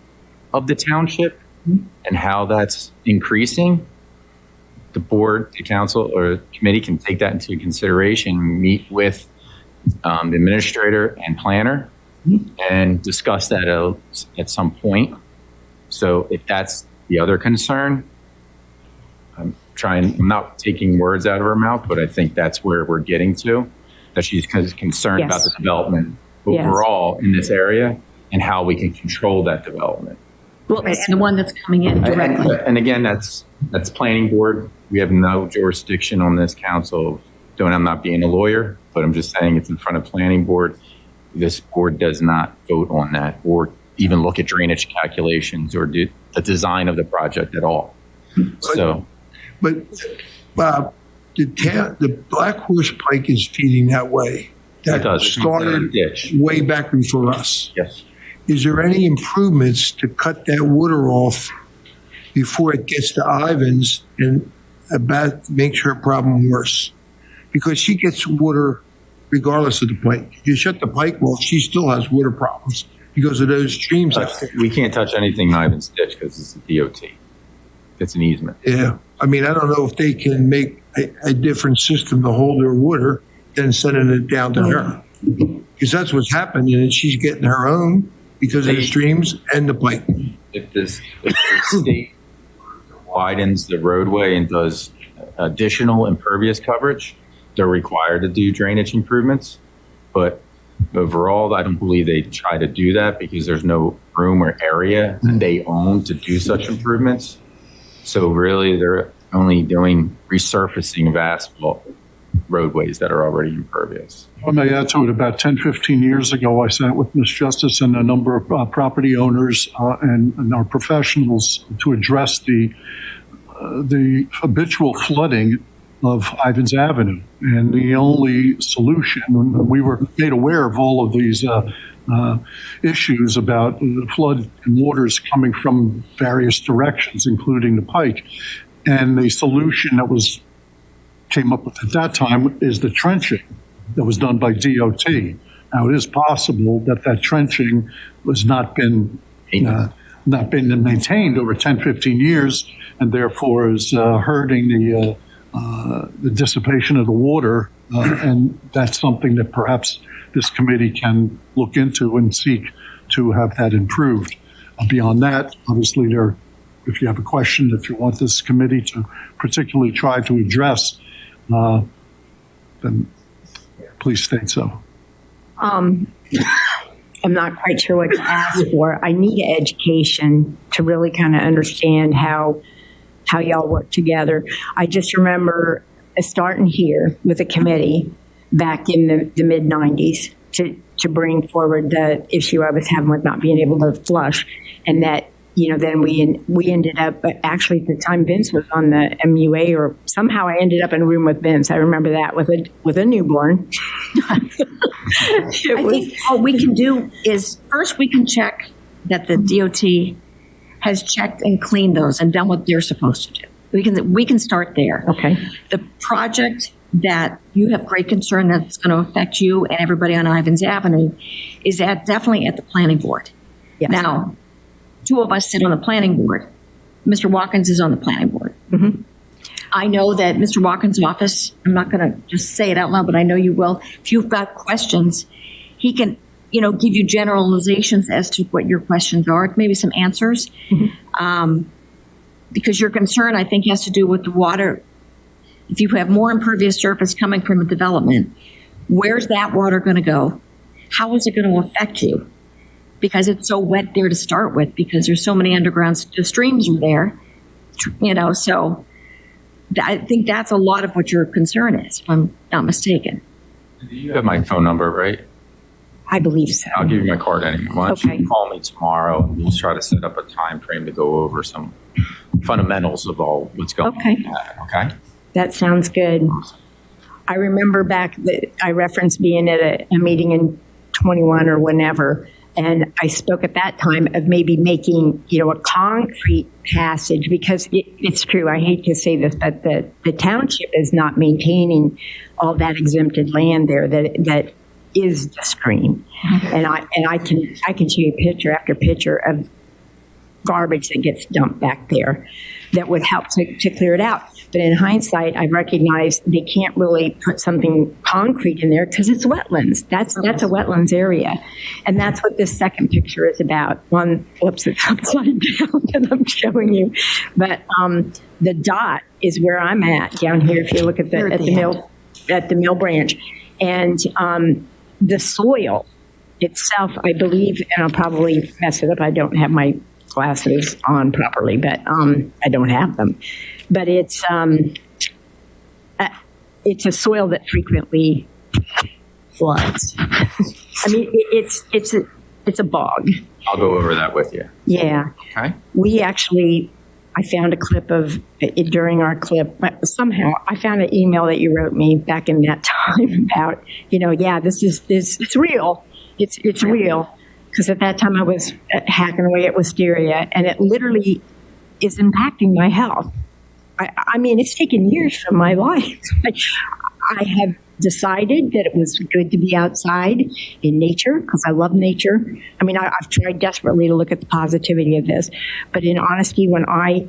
of the township and how that's increasing, the board, the council, or committee can take that into consideration, meet with the administrator and planner and discuss that at some point. So if that's the other concern, I'm not taking words out of her mouth, but I think that's where we're getting to, that she's concerned about the development overall in this area and how we can control that development. Well, and the one that's coming in directly. And again, that's planning board. We have no jurisdiction on this council. I'm not being a lawyer, but I'm just saying it's in front of planning board. This board does not vote on that or even look at drainage calculations or the design of the project at all. But Bob, the Black Horse Pike is feeding that way. It does. It started way back before us. Yes. Is there any improvements to cut that water off before it gets to Ivans and makes her problem worse? Because she gets water regardless of the pike. If you shut the pike off, she still has water problems because of those streams out there. We can't touch anything in Ivan's Ditch because it's a DOT. It's an easement. Yeah, I mean, I don't know if they can make a different system to hold their water than sending it down to her. Because that's what's happening, and she's getting her own because of the streams and the pike. If the state widens the roadway and does additional impervious coverage, they're required to do drainage improvements. But overall, I don't believe they try to do that because there's no room or area that they own to do such improvements. So really, they're only doing resurfacing of asphalt roadways that are already impervious. If I may add to it, about 10, 15 years ago, I sat with Ms. Justice and a number of property owners and our professionals to address the habitual flooding of Ivans Avenue. And the only solution, we were made aware of all of these issues about flood and waters coming from various directions, including the pike. And the solution that came up with at that time is the trenching that was done by DOT. Now, it is possible that trenching was not been maintained over 10, 15 years, and therefore is hurting the dissipation of the water. And that's something that perhaps this committee can look into and seek to have that improved. Beyond that, obviously, if you have a question that you want this committee to particularly try to address, then please state so. I'm not quite sure what to ask for. I need education to really kind of understand how y'all work together. I just remember starting here with a committee back in the mid-90s to bring forward the issue I was having with not being able to flush, and that, then we ended up, actually at the time Vince was on the MUA, or somehow I ended up in a room with Vince. I remember that with a newborn. I think what we can do is first we can check that the DOT has checked and cleaned those and done what they're supposed to do. We can start there. Okay. The project that you have great concern that's going to affect you and everybody on Ivans Avenue is definitely at the planning board. Yes. Now, two of us sit on the planning board. Mr. Watkins is on the planning board. Mm-hmm. I know that Mr. Watkins' office, I'm not going to just say it out loud, but I know you will. If you've got questions, he can, give you generalizations as to what your questions are, maybe some answers. Mm-hmm. Because your concern, I think, has to do with the water. If you have more impervious surface coming from a development, where's that water going to go? How is it going to affect you? Because it's so wet there to start with, because there's so many underground streams are there, so I think that's a lot of what your concern is, if I'm not mistaken. You have my phone number, right? I believe so. I'll give you my card anyway. Why don't you call me tomorrow, and we'll try to set up a time frame to go over some fundamentals of all what's going on. Okay? That sounds good. I remember back that I referenced being at a meeting in 21 or whenever, and I spoke at that time of maybe making, a concrete passage, because it's true. I hate to say this, but the township is not maintaining all that exempted land there that is the stream. Mm-hmm. And I can show you picture after picture of garbage that gets dumped back there that would help to clear it out. But in hindsight, I recognize they can't really put something concrete in there because it's wetlands. That's a wetlands area. And that's what this second picture is about. Whoops, it's upside down that I'm showing you. But the dot is where I'm at down here. If you look at the mill branch. And the soil itself, I believe, and I'll probably mess it up. I don't have my glasses on properly, but I don't have them. But it's a soil that frequently floods. I mean, it's a bog. I'll go over that with you. Yeah. Okay. I found a clip of it during our clip. Somehow I found an email that you wrote me back in that time about, it's real. It's real. Because at that time I was hacking away at wisteria, and it literally is impacting my health. I mean, it's taken years from my life. I have decided that it was good to be outside in nature because I love nature. I mean, I've tried desperately to look at the positivity of this, but in honesty, when I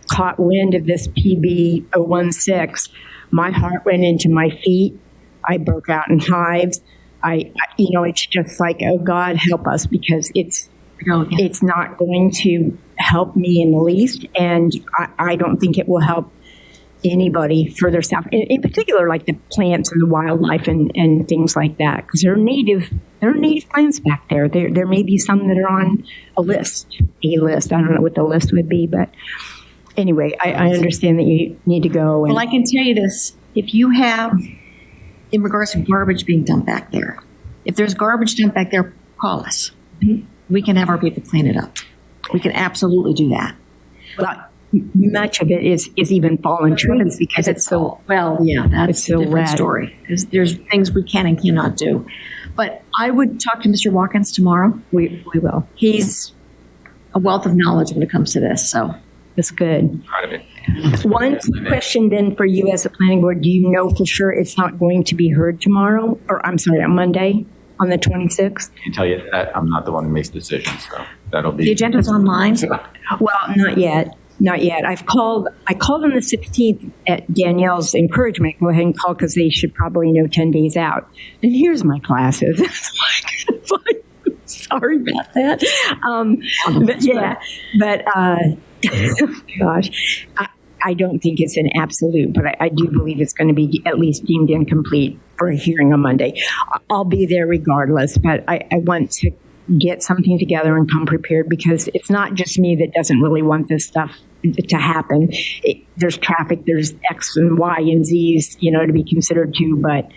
caught wind of this PB 016, my heart went into my feet. I broke out in hives. It's just like, oh God, help us, because it's not going to help me in the least, and I don't think it will help anybody further south, in particular, like the plants and the wildlife and things like that, because there are native plants back there. There may be some that are on a list. I don't know what the list would be, but anyway, I understand that you need to go. Well, I can tell you this: if you have, in regards to garbage being dumped back there, if there's garbage dumped back there, call us. We can have our people clean it up. We can absolutely do that. But much of it is even fallen trees because it's so that's a different story. There's things we can and cannot do. But I would talk to Mr. Watkins tomorrow. We will. He's a wealth of knowledge when it comes to this, so that's good. Part of it. One question then for you as a planning board: do you know for sure it's not going to be heard tomorrow, or I'm sorry, on Monday, on the 26th? I can tell you that I'm not the one who makes decisions, so that'll be. The agenda's online. Well, not yet. Not yet. I called on the 16th at Danielle's encouragement. Go ahead and call because they should probably know 10 days out. And here's my classes. It's like, sorry about that. Gosh, I don't think it's an absolute, but I do believe it's going to be at least deemed incomplete for a hearing on Monday. I'll be there regardless, but I want to get something together and come prepared, because it's not just me that doesn't really want this stuff to happen. There's traffic, there's X and Y and Z's, to be considered too, but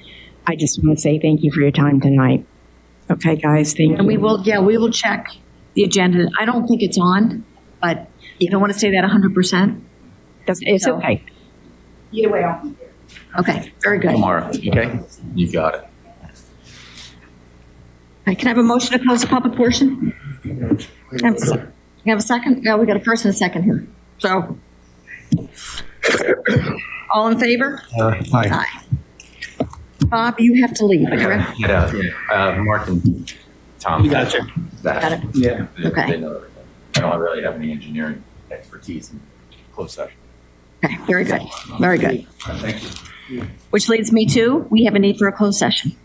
I just want to say thank you for your time tonight. Okay, guys, thank you. And we will check the agenda. I don't think it's on, but you don't want to say that 100%. It's okay. Either way, I'll be there. Okay, very good. Tomorrow, okay? You got it. All right, can I have a motion to close the public portion? Can I have a second? Yeah, we got a first and a second here. So, all in favor? Aye. Bob, you have to leave, correct? Mark and Tom. You got it. Got it. Yeah. Okay. They know everything. I don't really have any engineering expertise in closed session. Okay, very good. Very good. Thank you. Which leads me to, we have a need for a closed session.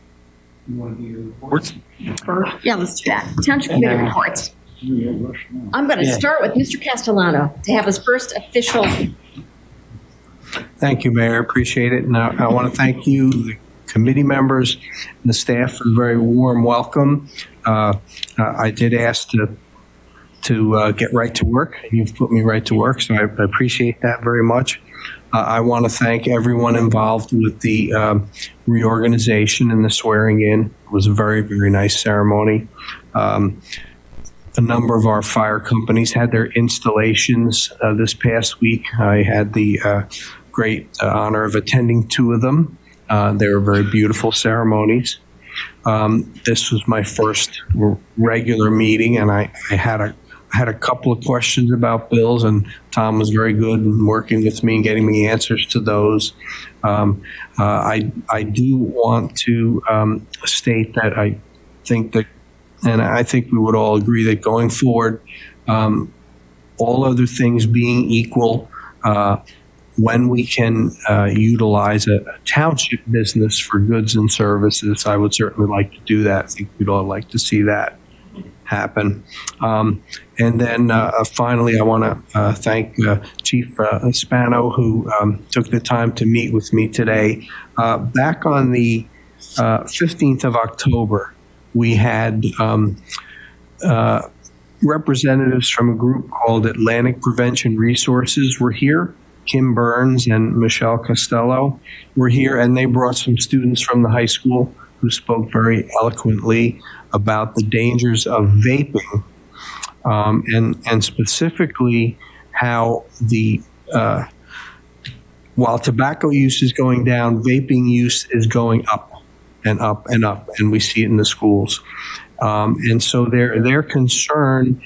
You want to do your reports? Yeah, let's do that. Township committee reports. I'm going to start with Mr. Castellano to have his first official. Thank you, Mayor. Appreciate it. And I want to thank you, the committee members, and the staff for the very warm welcome. I did ask to get right to work, and you've put me right to work, so I appreciate that very much. I want to thank everyone involved with the reorganization and the swearing in. It was a very, very nice ceremony. A number of our fire companies had their installations this past week. I had the great honor of attending two of them. They were very beautiful ceremonies. This was my first regular meeting, and I had a couple of questions about bills, and Tom was very good in working with me and getting me answers to those. I do want to state that I think that, and I think we would all agree that going forward, all other things being equal, when we can utilize a township business for goods and services, I would certainly like to do that. I think we'd all like to see that happen. And then finally, I want to thank Chief Spano, who took the time to meet with me today. Back on the 15th of October, we had representatives from a group called Atlantic Prevention Resources were here. Kim Burns and Michelle Costello were here, and they brought some students from the high school who spoke very eloquently about the dangers of vaping, and specifically how while tobacco use is going down, vaping use is going up and up and up, and we see it in the schools. And so their concern,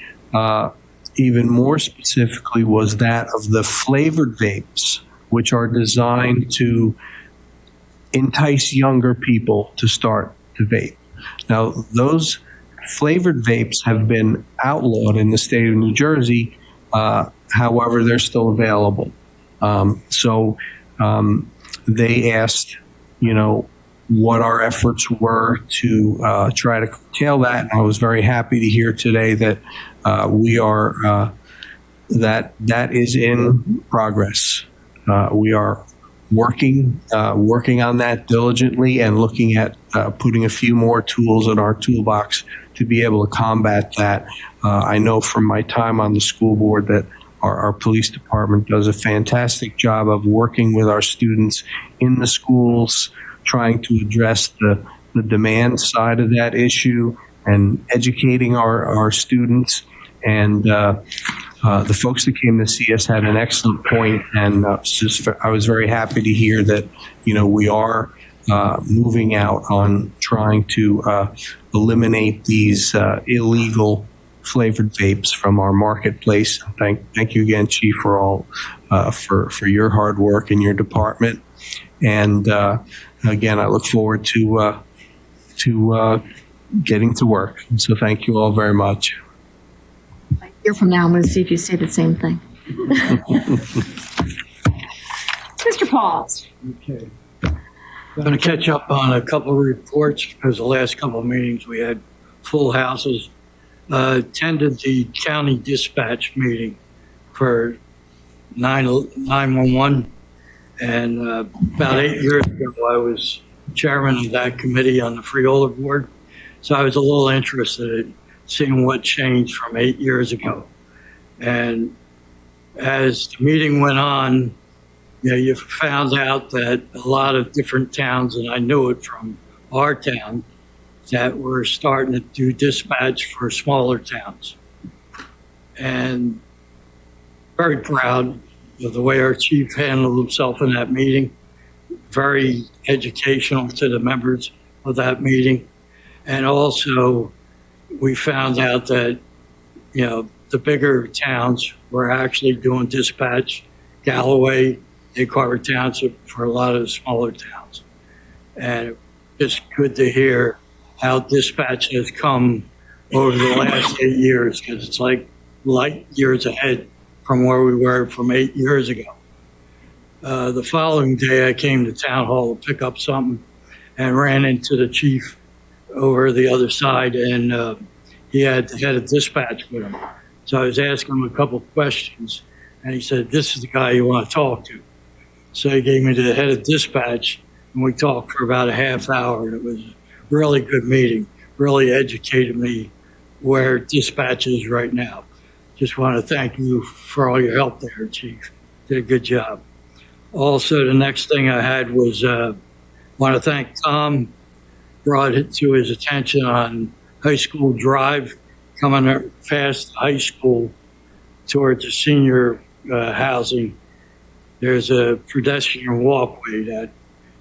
even more specifically, was that of the flavored vapes, which are designed to entice younger people to start to vape. Now, those flavored vapes have been outlawed in the state of New Jersey. However, they're still available. They asked, what our efforts were to try to curtail that. And I was very happy to hear today that we are, that is in progress. We are working on that diligently and looking at putting a few more tools in our toolbox to be able to combat that. I know from my time on the school board that our police department does a fantastic job of working with our students in the schools, trying to address the demand side of that issue and educating our students. And the folks that came to see us had an excellent point, and I was very happy to hear that, we are moving out on trying to eliminate these illegal flavored vapes from our marketplace. Thank you again, Chief, for all for your hard work in your department. And again, I look forward to getting to work. So thank you all very much. A year from now, I'm going to see if you say the same thing. Mr. Pauls. Okay. I'm going to catch up on a couple of reports because the last couple of meetings we had full houses. Attended the county dispatch meeting for 911, and about 8 years ago I was chairman of that committee on the Freeholder board, so I was a little interested in seeing what changed from 8 years ago. And as the meeting went on, you found out that a lot of different towns, and I knew it from our town, that we're starting to do dispatch for smaller towns. And very proud of the way our chief handled himself in that meeting. Very educational to the members of that meeting. And also, we found out that, the bigger towns were actually doing dispatch. Galloway, Egg Harbor Township, for a lot of the smaller towns. And it's good to hear how dispatch has come over the last 8 years, because it's like light years ahead from where we were from 8 years ago. The following day, I came to town hall to pick up something and ran into the chief over the other side, and he had the head of dispatch with him. So I was asking him a couple of questions, and he said, "This is the guy you want to talk to." So he gave me to the head of dispatch, and we talked for about a half hour, and it was really good meeting, really educated me where dispatch is right now. Just want to thank you for all your help there, Chief. Did a good job. Also, the next thing I had was want to thank Tom, brought it to his attention on High School Drive, coming past high school towards the senior housing. There's a pedestrian walkway that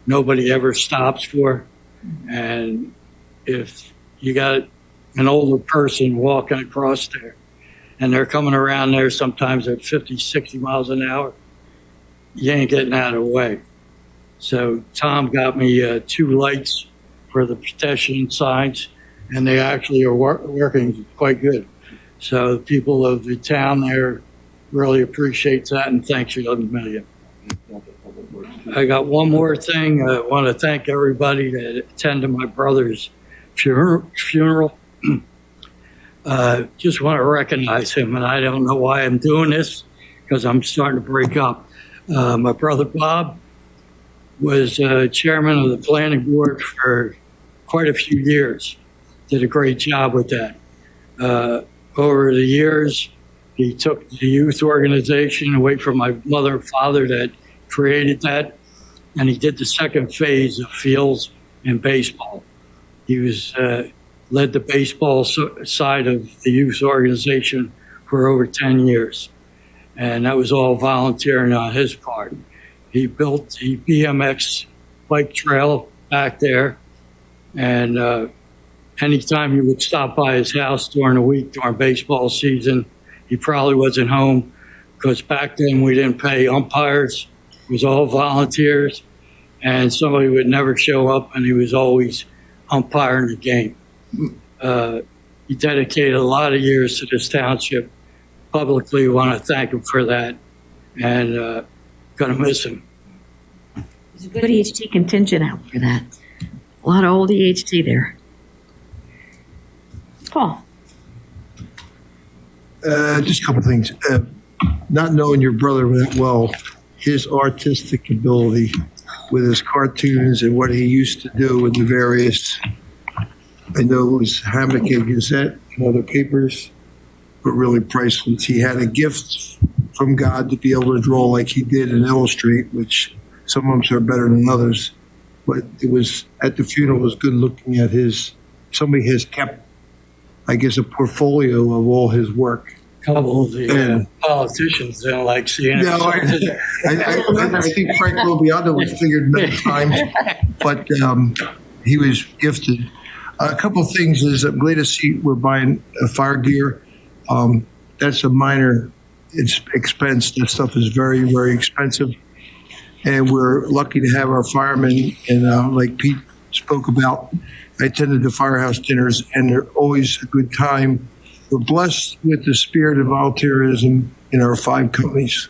nobody ever stops for. And if you got an older person walking across there and they're coming around there sometimes at 50, 60 miles an hour, you ain't getting out of the way. So Tom got me 2 lights for the pedestrian signs, and they actually are working quite good. So the people of the town there really appreciate that, and thanks for $11 million. I got one more thing. I want to thank everybody that attended my brother's funeral. Just want to recognize him, and I don't know why I'm doing this, because I'm starting to break up. My brother Bob was chairman of the planning board for quite a few years. Did a great job with that. Over the years, he took the youth organization away from my mother and father that created that, and he did the second phase of fields and baseball. He was led the baseball side of the youth organization for over 10 years, and that was all volunteering on his part. He built the BMX bike trail back there, and anytime you would stop by his house during the week, during baseball season, he probably wasn't home, because back then we didn't pay umpires. It was all volunteers. and somebody would never show up, and he was always umpiring the game. He dedicated a lot of years to this township. Publicly want to thank him for that, and going to miss him. There's a good EHT contingent out for that. A lot of old EHT there. Paul? Just a couple things. Not knowing your brother that well, his artistic ability with his cartoons and what he used to do with the various, I know it was Hammock and Gazette and other papers, but really priceless. He had a gift from God to be able to draw like he did and illustrate, which some of them are better than others. But it was, at the funeral, it was good looking at somebody has kept, I guess, a portfolio of all his work. Couple of the politicians don't like seeing it. No, I think Frank Lobiano was figured many times, but he was gifted. A couple of things is I'm glad to see we're buying fire gear. That's a minor expense. That stuff is very, very expensive. And we're lucky to have our firemen, and like Pete spoke about, I attended the firehouse dinners, and they're always a good time. We're blessed with the spirit of volunteerism in our 5 companies.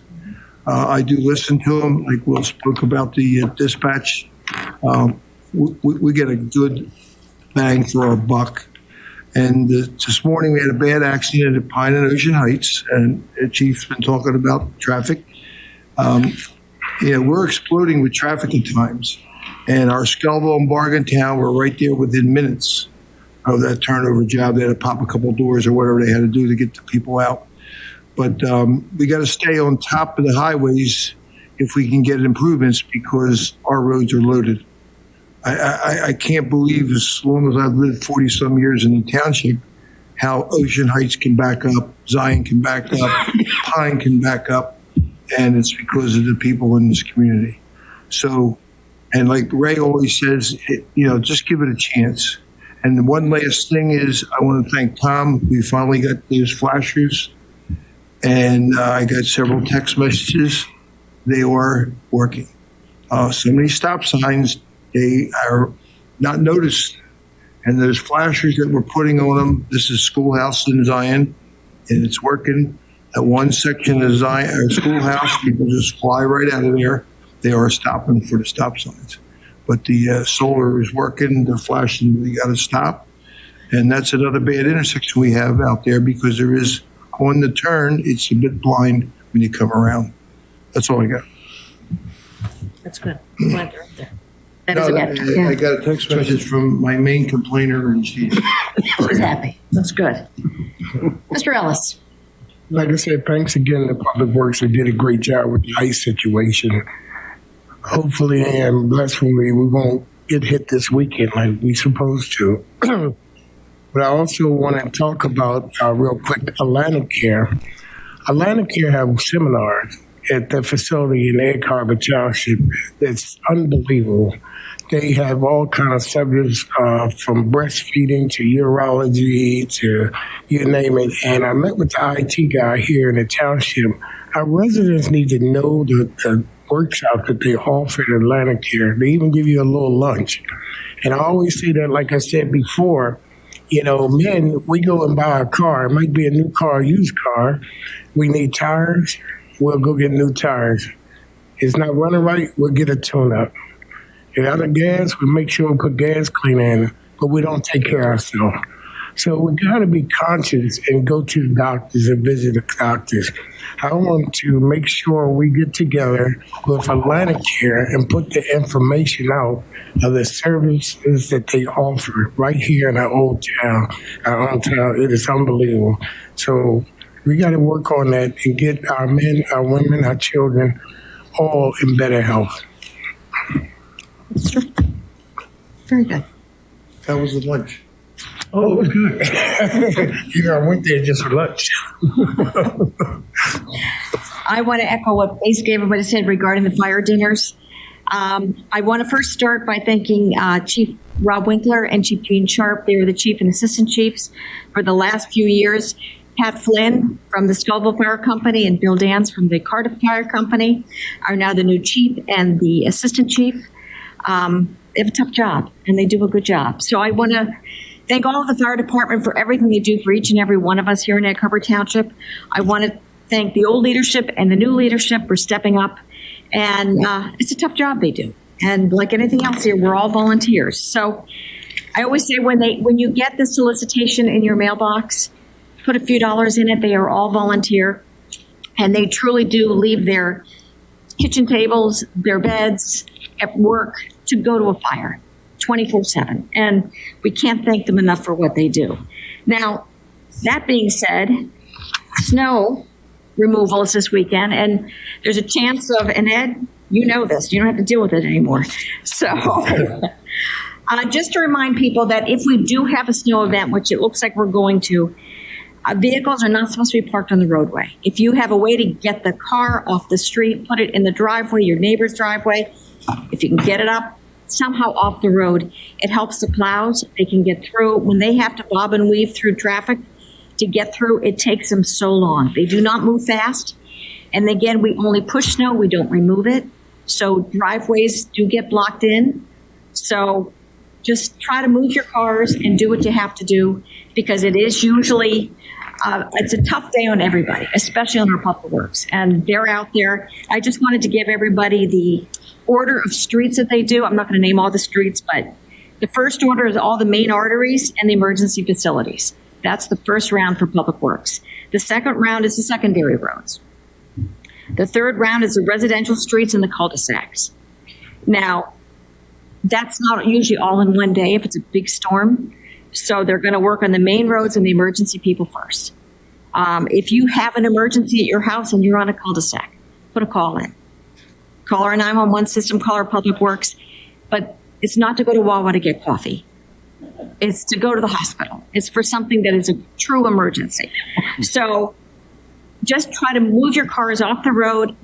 I do listen to them, like Will spoke about the dispatch. We get a good bang for our buck. And this morning we had a bad accident at Pine and Ocean Heights, and the chief's been talking about traffic. We're exploding with traffic at times. And our Skelville and Bargaintown were right there within minutes of that turnover job. They had to pop a couple doors or whatever they had to do to get the people out. But we got to stay on top of the highways if we can get improvements, because our roads are loaded. I can't believe, as long as I've lived 40-some years in the township, how Ocean Heights can back up, Zion can back up, Pine can back up, and it's because of the people in this community. So, and like Ray always says, just give it a chance. And one last thing is, I want to thank Tom. We finally got those flashers, and I got several text messages. They are working. So many stop signs, they are not noticed. And those flashers that we're putting on them, this is Schoolhouse in Zion, and it's working. At one section of Zion, or Schoolhouse, people just fly right out of there. They are stopping for the stop signs. But the solar is working, they're flashing, you got to stop. And that's another bad intersection we have out there, because there is, on the turn, it's a bit blind when you come around. That's all I got. That's good. I'm glad they're up there. That is a good. I got a text message from my main complainer, and she's happy. That's good. Mr. Ellis. Like I said, thanks again to Public Works. They did a great job with the ice situation. Hopefully and blissfully, we won't get hit this weekend like we supposed to. But I also want to talk about, real quick, Atlantic Care. Atlantic Care have seminars at the facility in Egg Harbor Township. It's unbelievable. They have all kind of subjects from breastfeeding to urology to you name it. And I met with the IT guy here in the township. Our residents need to know the workshop that they offer at Atlantic Care. They even give you a little lunch. And I always say that, like I said before, men, we go and buy a car. It might be a new car, used car. We need tires. We'll go get new tires. It's not running right, we'll get a tune-up. If out of gas, we make sure we put gas cleaner in, but we don't take care of ourselves. So we got to be conscious and go to the doctors and visit the doctors. I want to make sure we get together with Atlantic Care and put the information out of the services that they offer right here in our old town, our own town. It is unbelievable. So we got to work on that and get our men, our women, our children all in better health. Very good. How was the lunch? Oh, it was good. I went there just for lunch. I want to echo what basically everybody said regarding the fire dinners. I want to first start by thanking Chief Rob Winkler and Chief Gene Sharp. They were the chief and assistant chiefs for the last few years. Pat Flynn from the Skelville Fire Company and Bill Dance from the Cardiff Fire Company are now the new chief and the assistant chief. They have a tough job, and they do a good job. So I want to thank all of the fire department for everything they do for each and every one of us here in Egg Harbor Township. I want to thank the old leadership and the new leadership for stepping up. And it's a tough job they do. And like anything else here, we're all volunteers. So I always say when you get the solicitation in your mailbox, put a few dollars in it. They are all volunteer. And they truly do leave their kitchen tables, their beds at work to go to a fire 24/7. And we can't thank them enough for what they do. Now, that being said, snow removal is this weekend, and there's a chance of, and Ed, you know this, you don't have to deal with it anymore. So just to remind people that if we do have a snow event, which it looks like we're going to, vehicles are not supposed to be parked on the roadway. If you have a way to get the car off the street, put it in the driveway, your neighbor's driveway, if you can get it up somehow off the road, it helps the plows. They can get through. When they have to bob and weave through traffic to get through, it takes them so long. They do not move fast. And again, we only push snow, we don't remove it. So driveways do get blocked in. So just try to move your cars and do what you have to do, because it is usually, it's a tough day on everybody, especially on our public works. And they're out there. I just wanted to give everybody the order of streets that they do. I'm not going to name all the streets, but the first order is all the main arteries and the emergency facilities. That's the first round for public works. The second round is the secondary roads. The third round is the residential streets and the cul-de-sacs. Now, that's not usually all in one day if it's a big storm. So they're going to work on the main roads and the emergency people first. If you have an emergency at your house and you're on a cul-de-sac, put a call in. Call our 911 system, call our public works. But it's not to go to Wawa to get coffee. It's to go to the hospital. It's for something that is a true emergency. So just try to move your cars off the road.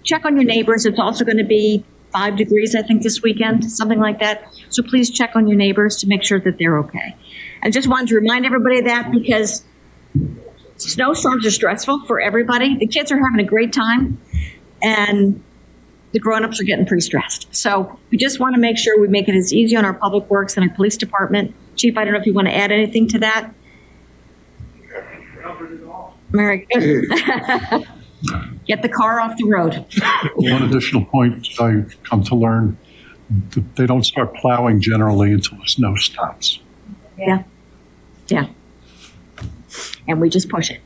Check on your neighbors. It's also going to be 5 degrees, I think, this weekend, something like that. So please check on your neighbors to make sure that they're okay. I just wanted to remind everybody of that, because snowstorms are stressful for everybody. The kids are having a great time, and the grown-ups are getting pretty stressed. So we just want to make sure we make it as easy on our public works and our police department. Chief, I don't know if you want to add anything to that. Very good. Get the car off the road. One additional point I've come to learn, they don't start plowing generally until the snow stops. Yeah. Yeah. And we just push it.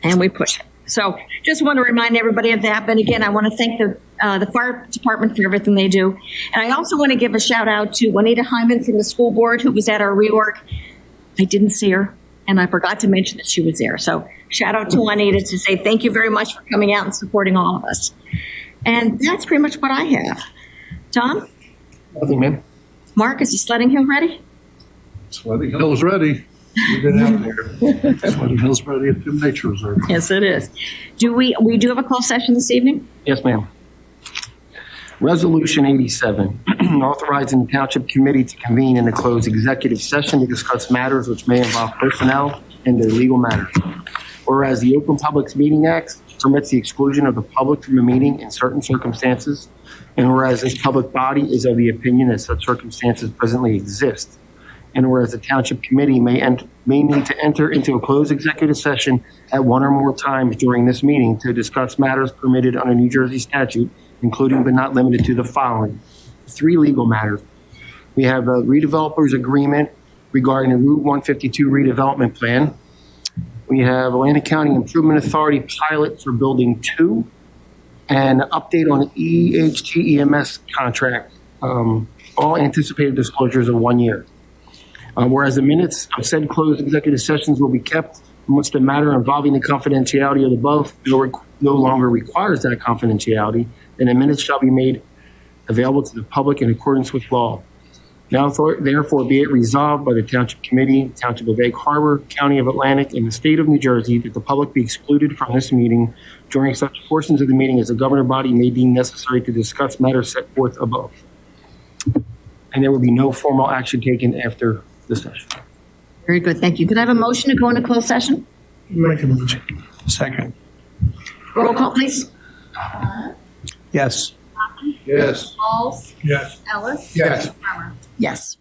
And we push it. So just want to remind everybody of that. But again, I want to thank the fire department for everything they do. And I also want to give a shout out to Juanita Hyman from the school board, who was at our reorg. I didn't see her, and I forgot to mention that she was there. So shout out to Juanita to say thank you very much for coming out and supporting all of us. And that's pretty much what I have. Tom? Nothing, ma'am. Mark, is the sledding hill ready? Sledding Hill's ready. We've been out there. Sledding Hill's ready at the Nature Reserve. Yes, it is. We do have a closed session this evening? Yes, ma'am. Resolution 87, authorizing the Township Committee to convene in a closed executive session to discuss matters which may involve personnel and their legal matters. Whereas the Open Public Meeting Act permits the exclusion of the public from a meeting in certain circumstances, and whereas this public body is of the opinion that such circumstances presently exist, and whereas the Township Committee may need to enter into a closed executive session at one or more times during this meeting to discuss matters permitted under New Jersey statute, including but not limited to the following. 3 legal matters. We have a redevelopers agreement regarding the Route 152 redevelopment plan. We have Atlantic County Improvement Authority pilot for Building 2, and an update on EHT EMS contract. All anticipated disclosures of 1 year. Whereas the minutes of said closed executive sessions will be kept, in which the matter involving the confidentiality of the above no longer requires that confidentiality, then the minutes shall be made available to the public in accordance with law. Now, therefore, be it resolved by the Township Committee, Township of Egg Harbor, County of Atlantic, and the State of New Jersey that the public be excluded from this meeting during such portions of the meeting as the governing body may deem necessary to discuss matters set forth above. And there will be no formal action taken after the session. Very good, thank you. Could I have a motion to go into closed session? Make a motion. Second. Roll call, please. Yes. Yes. Pauls, Yes. Ellis. Yes. Bremer. Yes.